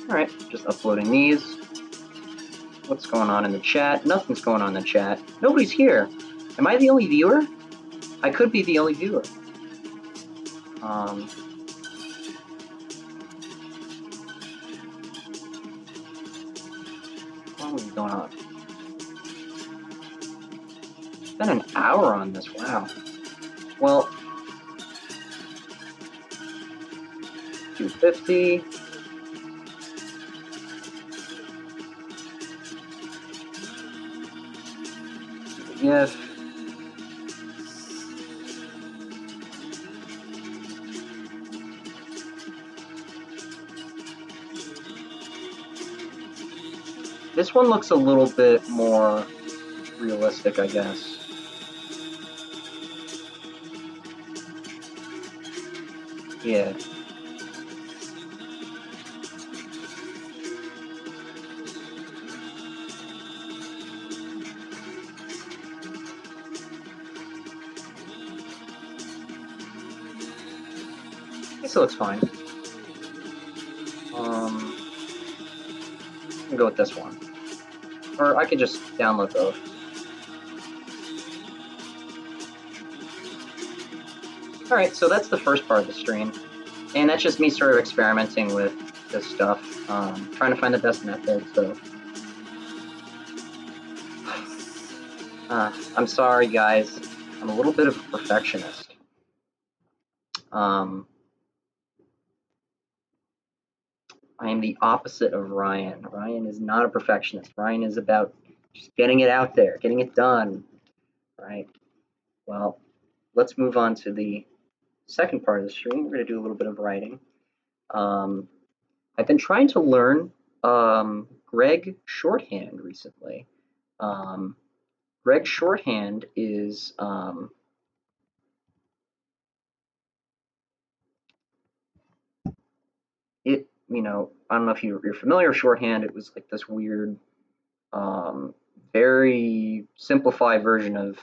Alright, just uploading these. What's going on in the chat? Nothing's going on in the chat. Nobody's here. Am I the only viewer? I could be the only viewer. What is going on? Spent an hour on this, wow. Well, 250. Yes. This one looks a little bit more realistic, I guess. Yeah. This looks fine. I'll go with this one. Or I could just download both. Alright, so that's the first part of the stream. And that's just me sort of experimenting with this stuff, trying to find the best method, so. I'm sorry, guys. I'm a little bit of a perfectionist. I am the opposite of Ryan. Ryan is not a perfectionist. Ryan is about just getting it out there, getting it done, right? Well, let's move on to the second part of the stream. We're going to do a little bit of writing. I've been trying to learn Greg shorthand recently. Greg shorthand is I don't know if you're familiar with shorthand. It was like this weird, very simplified version of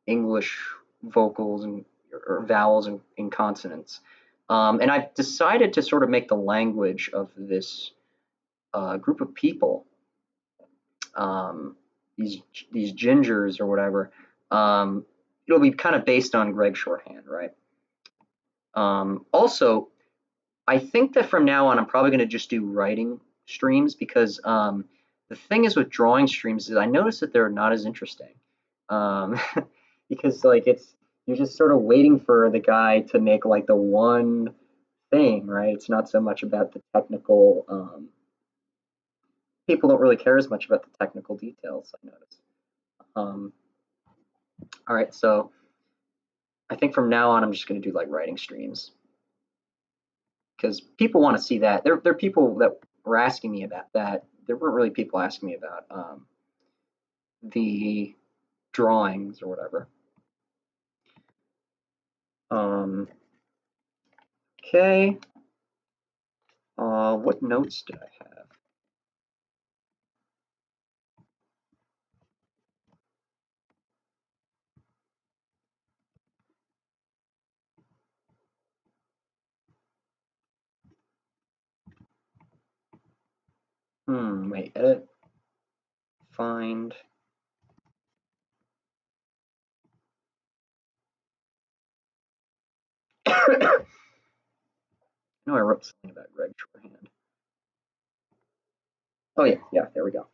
English vocals or vowels and consonants. And I've decided to sort of make the language of this group of people, these gingers or whatever. It'll be kind of based on Greg shorthand, right? Also, I think that from now on, I'm probably going to just do writing streams because the thing is with drawing streams is I notice that they're not as interesting because like you're just sort of waiting for the guy to make like the one thing, right? It's not so much about the technical. People don't really care as much about the technical details, I notice. All right, so I think from now on, I'm just going to do like writing streams because people want to see that. There are people that were asking me about that. There weren't really people asking me about the drawings or whatever. Okay. What notes did I have? Wait, edit, find. No, I wrote something about Greg shorthand. Oh yeah, there we go.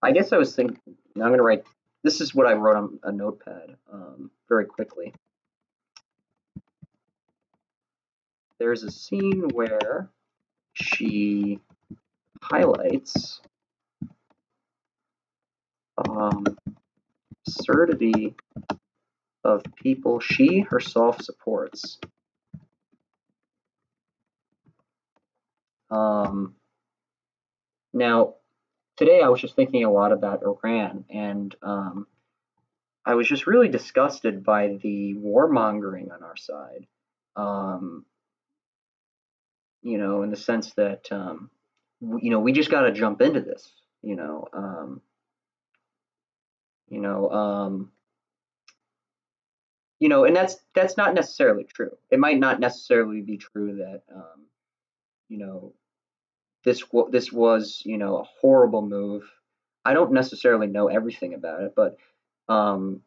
I guess I was thinking. I'm gonna write. This is what I wrote on a notepad very quickly. There's a scene where she highlights absurdity of people she herself supports. Now, today I was just thinking a lot about Iran, and I was just really disgusted by the warmongering on our side. In the sense that we just got to jump into this. And that's not necessarily true. It might not necessarily be true that this was a horrible move. I don't necessarily know everything about it, but I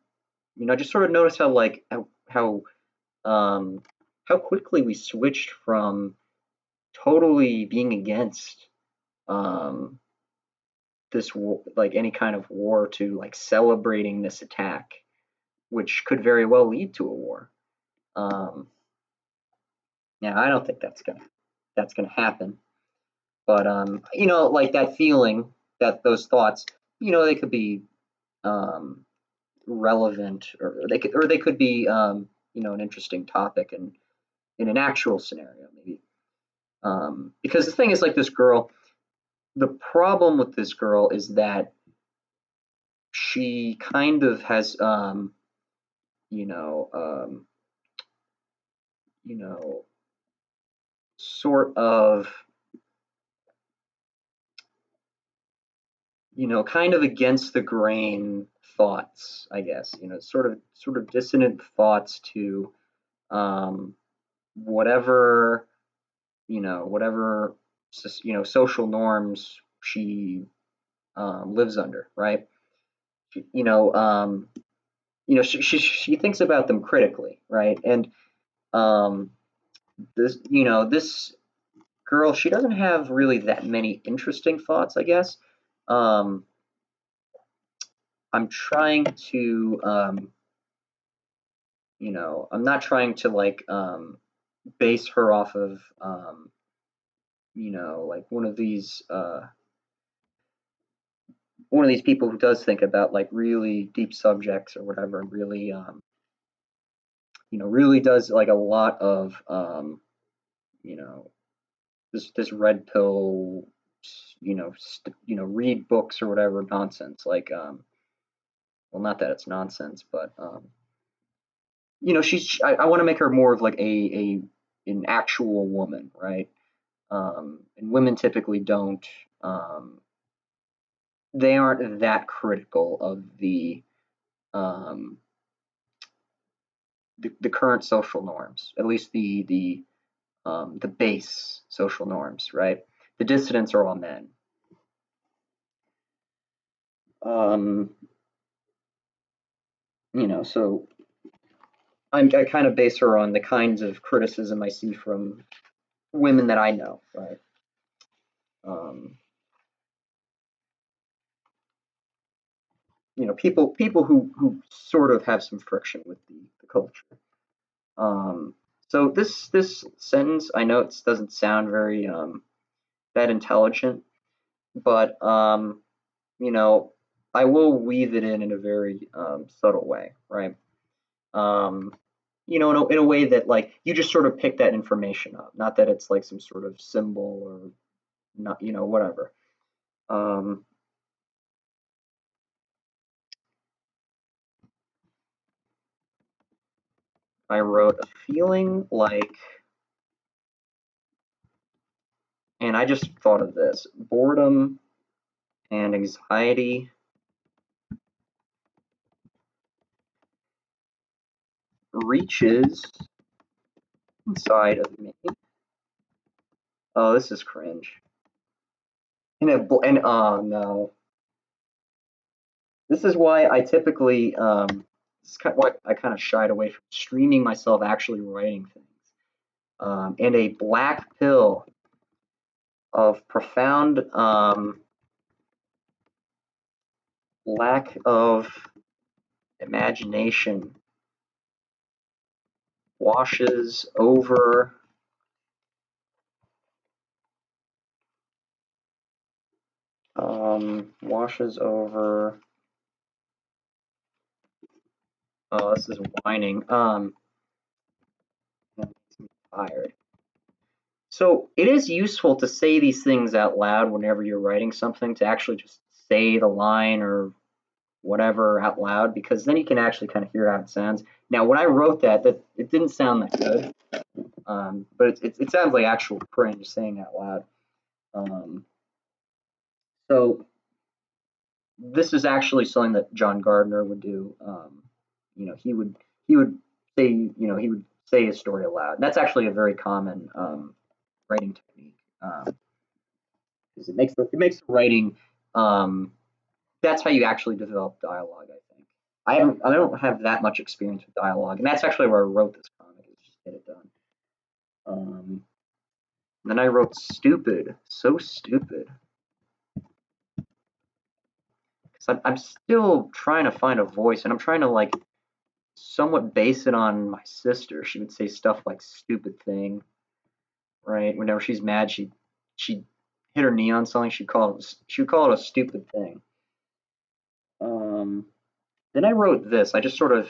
just sort of noticed how quickly we switched from totally being against this war, like any kind of war, to like celebrating this attack, which could very well lead to a war. Yeah, I don't think that's gonna happen. But like that feeling, that those thoughts, they could be relevant, or they could be an interesting topic in an actual scenario, maybe. Because the thing is, like, this girl, the problem with this girl is that she kind of has, you know, you know, sort of, kind of against the grain thoughts, I guess, sort of dissonant thoughts to, um, whatever, whatever, social norms she lives under, right? She- You know, um, she thinks about them critically, right? And um, this girl, she doesn't have really that many interesting thoughts, I guess. Um, I'm trying to, I'm not trying to like base her off of, like one of these people who does think about like really deep subjects or whatever, and really, really does like a lot of, you know, this red pill, read books or whatever nonsense. Like, well, not that it's nonsense, but I want to make her more of like an actual woman, right? And women typically don't, um, they aren't that critical of um, the current social norms, at least the base social norms, right? The dissidents are all men. Um, so I kind of base her on the kinds of criticism I see from women that I know, right? Um, people who sort of have some friction with the culture. Um, so this sentence, I know it doesn't sound very that intelligent, but you know, I will weave it in a very subtle way, right? Um, in a way that like you just sort of pick that information up, not that it's like some sort of symbol or not, whatever. Um, I wrote a feeling like, and I just thought of this boredom and anxiety reaches inside of me. Oh, this is cringe. And oh no, this is why I typically this is kind of why I kind of shied away from streaming myself actually writing things. And a black pill of profound lack of imagination washes over washes over. Oh, this is whining. I'm tired. So it is useful to say these things out loud whenever you're writing something, to actually just say the line or whatever out loud, because then you can actually kind of hear how it sounds. Now, when I wrote that it didn't sound that good, but it sounds like actual cringe saying out loud. Um, so this is actually something that John Gardner would do. He would say he would say his story aloud. And that's actually a very common writing technique, because it makes the writing. Um, that's how you actually develop dialogue. I think I don't have that much experience with dialogue, and that's actually where I wrote this comic, is just get it done. Then I wrote stupid, so stupid, because I'm still trying to find a voice, and I'm trying to like somewhat base it on my sister. She would say stuff like "stupid thing," right? Whenever she's mad, she hit her knee on something. She would call it a stupid thing. Um, then I wrote this. I just sort of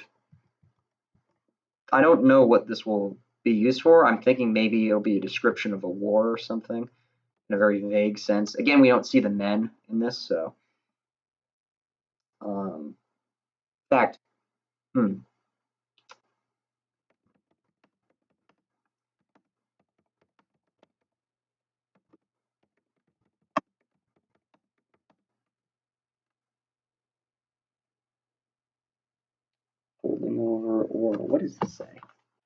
I don't know what this will be used for. I'm thinking maybe it'll be a description of a war or something in a very vague sense. Again, we don't see the men in this, so in fact, hmm, holding over, or what does this say?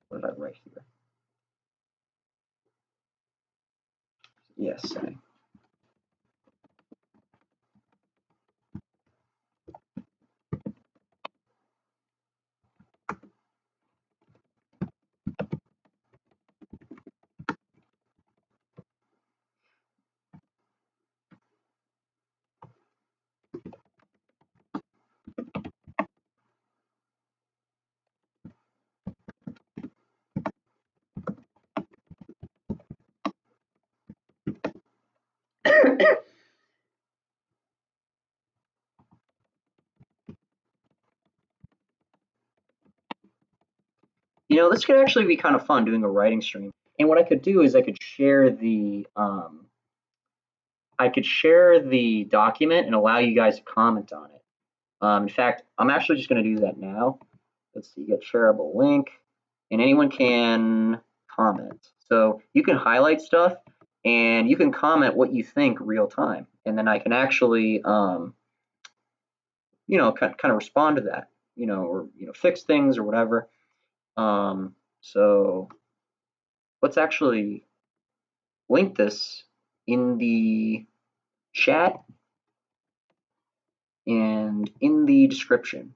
What did I write here? Yes, say. This could actually be kind of fun doing a writing stream. And what I could do is I could share the document and allow you guys to comment on it. In fact, I'm actually just going to do that now. Let's see, get shareable link, and anyone can comment. So you can highlight stuff and you can comment what you think real time, and then I can actually, kind of respond to that, or fix things or whatever. So let's actually link this in the chat and in the description.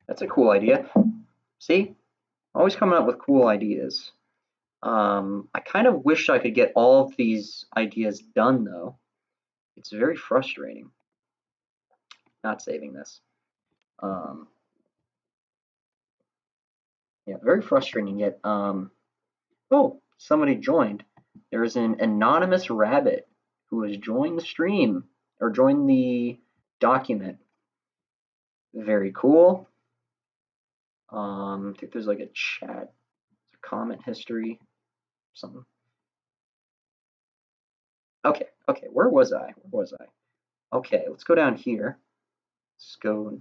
That's a cool idea. See, always coming up with cool ideas. I kind of wish I could get all of these ideas done though. It's very frustrating not saving this. Yeah, very frustrating yet. Oh, somebody joined. There's an anonymous rabbit who has joined the stream or joined the document. Very cool. I think there's like a chat, a comment history, something. Okay, where was I? Okay, let's go down here. Let's go.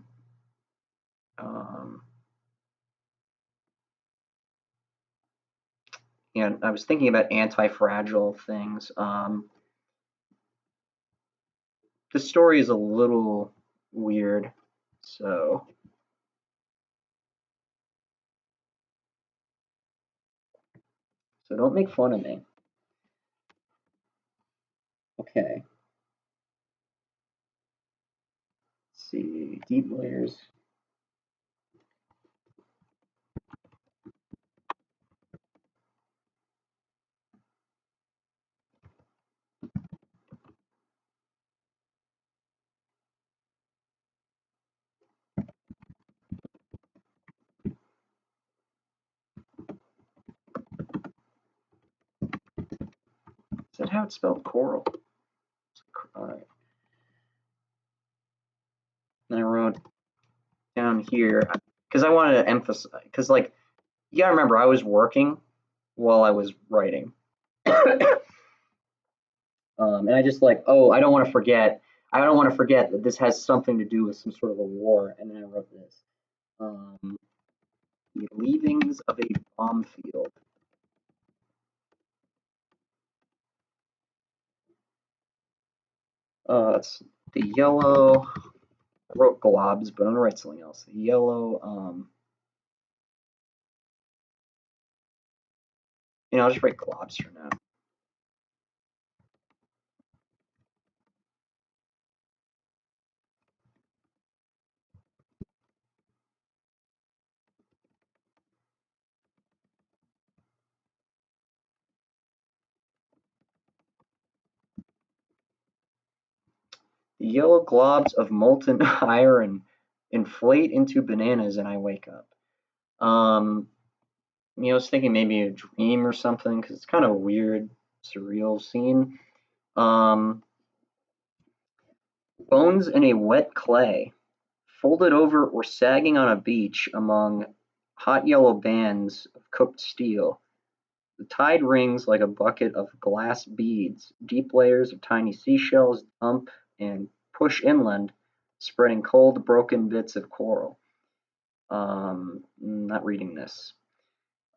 And I was thinking about anti-fragile things. The story is a little weird, so don't make fun of me. Okay. Let's see, deep layers. Is that how it's spelled? Coral. All right. Then I wrote down here because I wanted to emphasize, because like you gotta remember I was working while I was writing. And I just like, oh, I don't want to forget that this has something to do with some sort of a war. And then I wrote this. The leavings of a bomb field. It's the yellow. I wrote globs, but I'm gonna write something else. The yellow. I'll just write globs for now. The yellow globs of molten iron inflate into bananas and I wake up. I was thinking maybe a dream or something because it's kind of a weird, surreal scene. Bones in a wet clay, folded over or sagging on a beach among hot yellow bands of cooked steel. The tide rings like a bucket of glass beads. Deep layers of tiny seashells dump and push inland, spreading cold, broken bits of coral. Not reading this.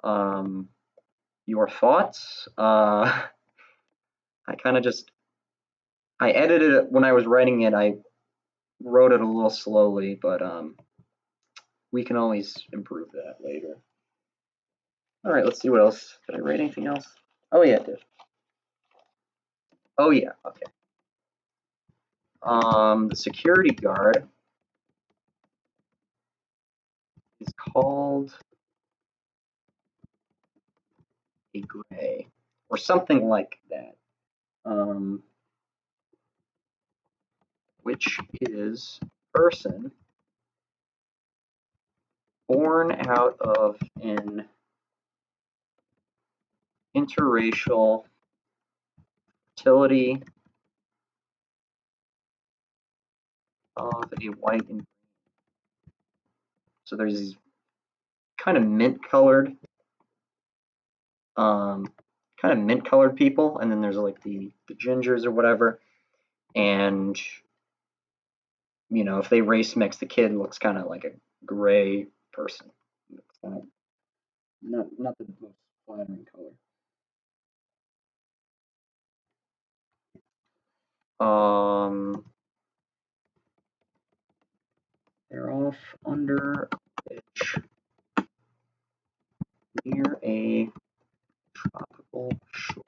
Your thoughts? I kind of I edited it when I was writing it. I wrote it a little slowly, but we can always improve that later. All right, let's see what else. Did I write anything else? Oh yeah, I did. Oh yeah, okay. The security guard is called a gray or something like that. Which is person born out of an interracial fertility of a white and so there's these kind of mint colored people, and then there's like the gingers or whatever, and if they race mix, the kid looks kind of like a gray person. It's kind of not the most flattering color. They're off under a pitch near a tropical shore.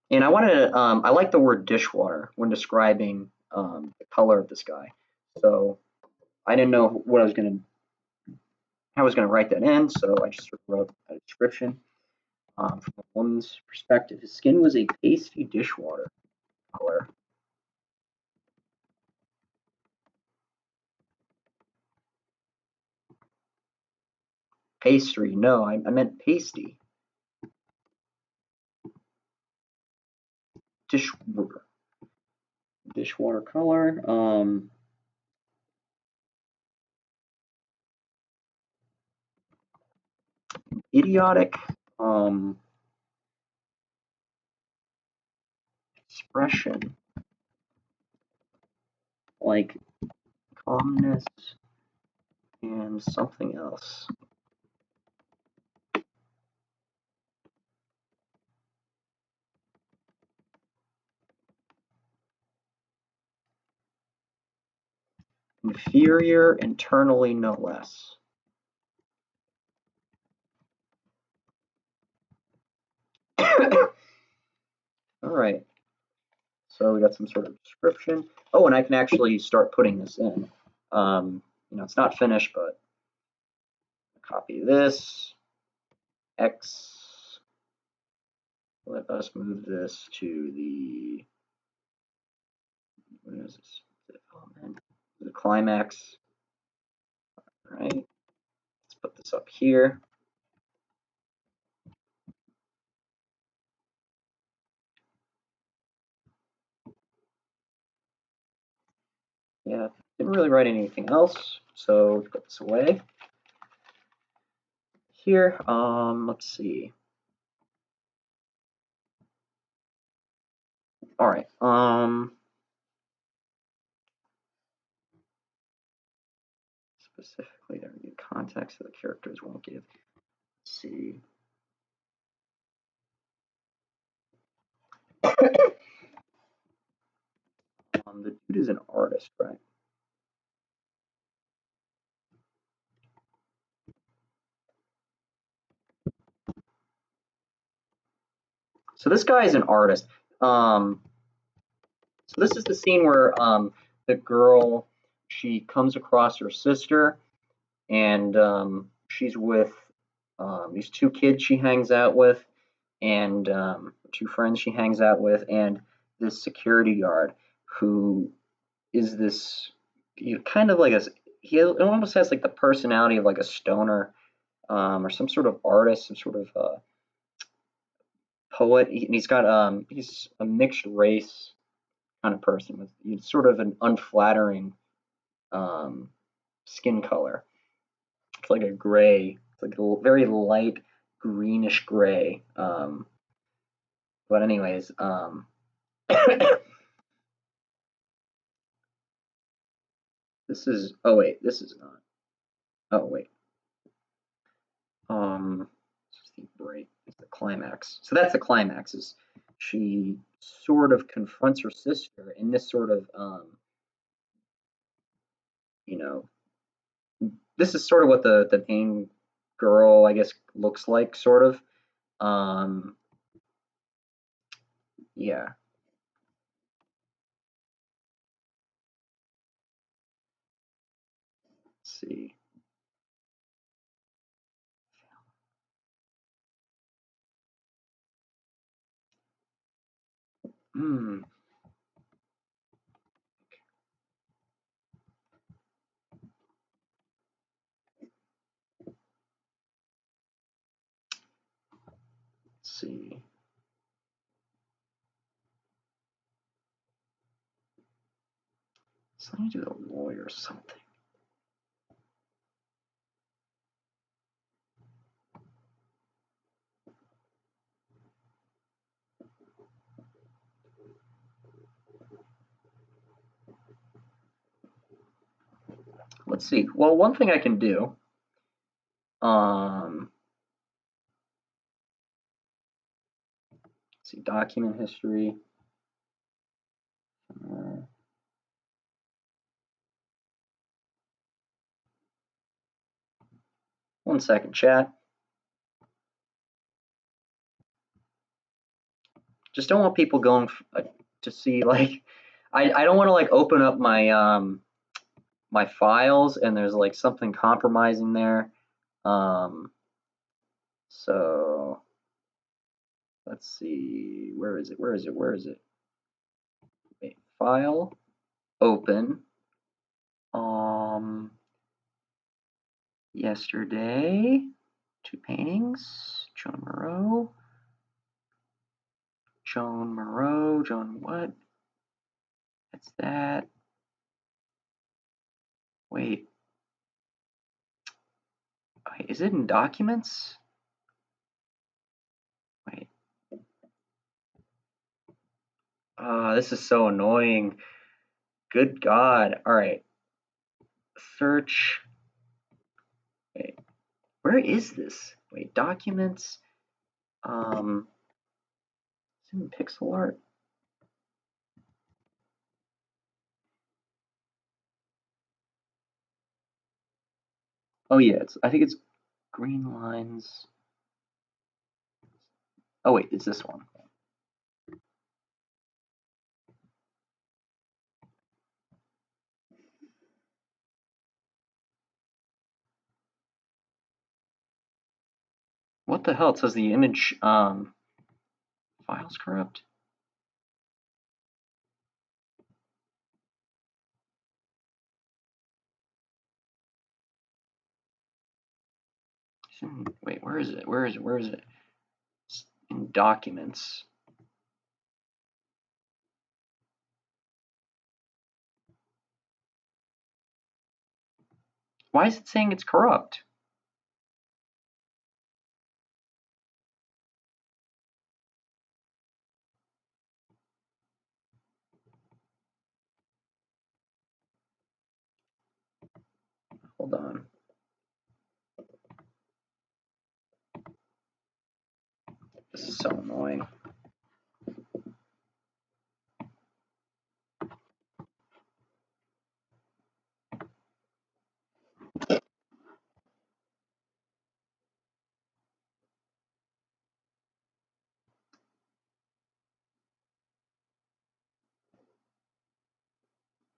And I wanted to, I like the word dishwater when describing the color of this guy. So I didn't know what how I was going to write that in. So I just sort of wrote a description from a woman's perspective. His skin was a pasty dishwater color. Pastry. No, I meant pasty. Dishwater color. Idiotic expression, like calmness and something else. Inferior internally, no less. All right. So we got some sort of description. Oh, and I can actually start putting this in. It's not finished, but copy this. X. Let us move this to the, what is this? Development. The climax. All right. Let's put this up here. Yeah, didn't really write anything else, so put this away. Here, let's see. All right. Specifically, there we go. Context that the characters won't give. Let's see. The dude is an artist, right? So this guy is an artist. So this is the scene where the girl, she comes across her sister, and she's with these two kids she hangs out with, and two friends she hangs out with, and this security guard who is this kind of like it almost has like the personality of like a stoner, or some sort of artist, some sort of poet. He's a mixed race kind of person with sort of an unflattering um, skin color. It's like a gray. It's like a very light greenish gray. But anyways, this is. Oh wait, this is not. Oh wait. It's the break. It's the climax. So that's the climax. Is she sort of confronts her sister in this sort of you know, this is sort of what the main girl, I guess, looks like, sort of. Um, yeah. Let's see. Hmm. Let's see. Something to do with a lawyer or something. Let's see. Well, one thing I can do. Um, let's see. Document history. Uh, 1 second, chat. Just don't want people going to see like. I don't want to like open up my files and there's like something compromising there. Um, so let's see. Where is it? Where is it? Where is it? Wait, file, open. Yesterday, two paintings. Joan Moreau. Joan Moreau. Joan what? That's that. Wait. Wait, is it in documents? Wait. This is so annoying. Good God. All right. Search. Wait. Where is this? Wait, documents. It's in pixel art. Oh yeah, I think it's green lines. Oh wait, it's this one. What the hell? It says the image files corrupt. Wait, where is it? Where is it? Where is it? It's in documents. Why is it saying it's corrupt? Hold on. This is so annoying.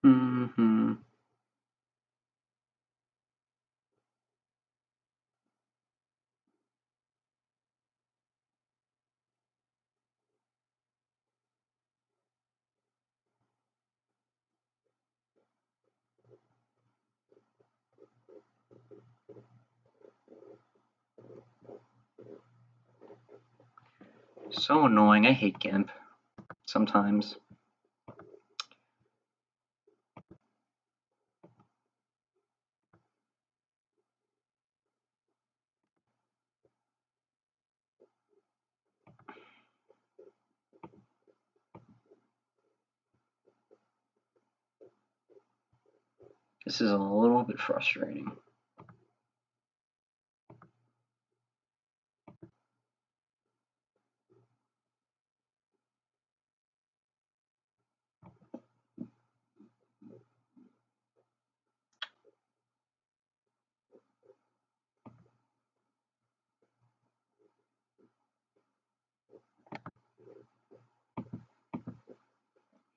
Mm-hmm. So annoying. I hate GIMP sometimes. This is a little bit frustrating.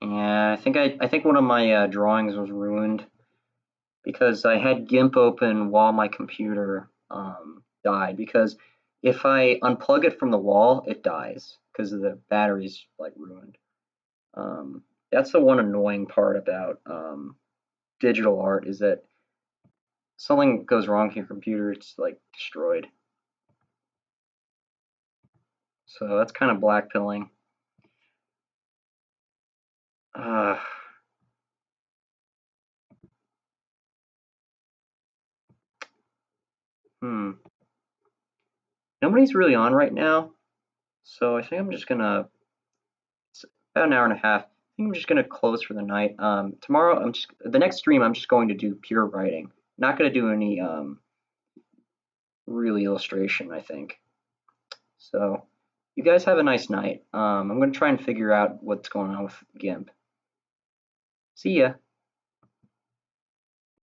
Yeah, I think one of my drawings was ruined because I had GIMP open while my computer died. Because if I unplug it from the wall, it dies because the battery's like ruined. That's the one annoying part about digital art, is that something goes wrong with your computer, it's like destroyed. So that's kind of blackpilling. Uh, Nobody's really on right now, so I think I'm just gonna. It's about an hour and a half. I think I'm just gonna close for the night. Tomorrow, the next stream. I'm just going to do pure writing. Not gonna do any real illustration, I think. So, you guys have a nice night. I'm gonna try and figure out what's going on with GIMP. See ya.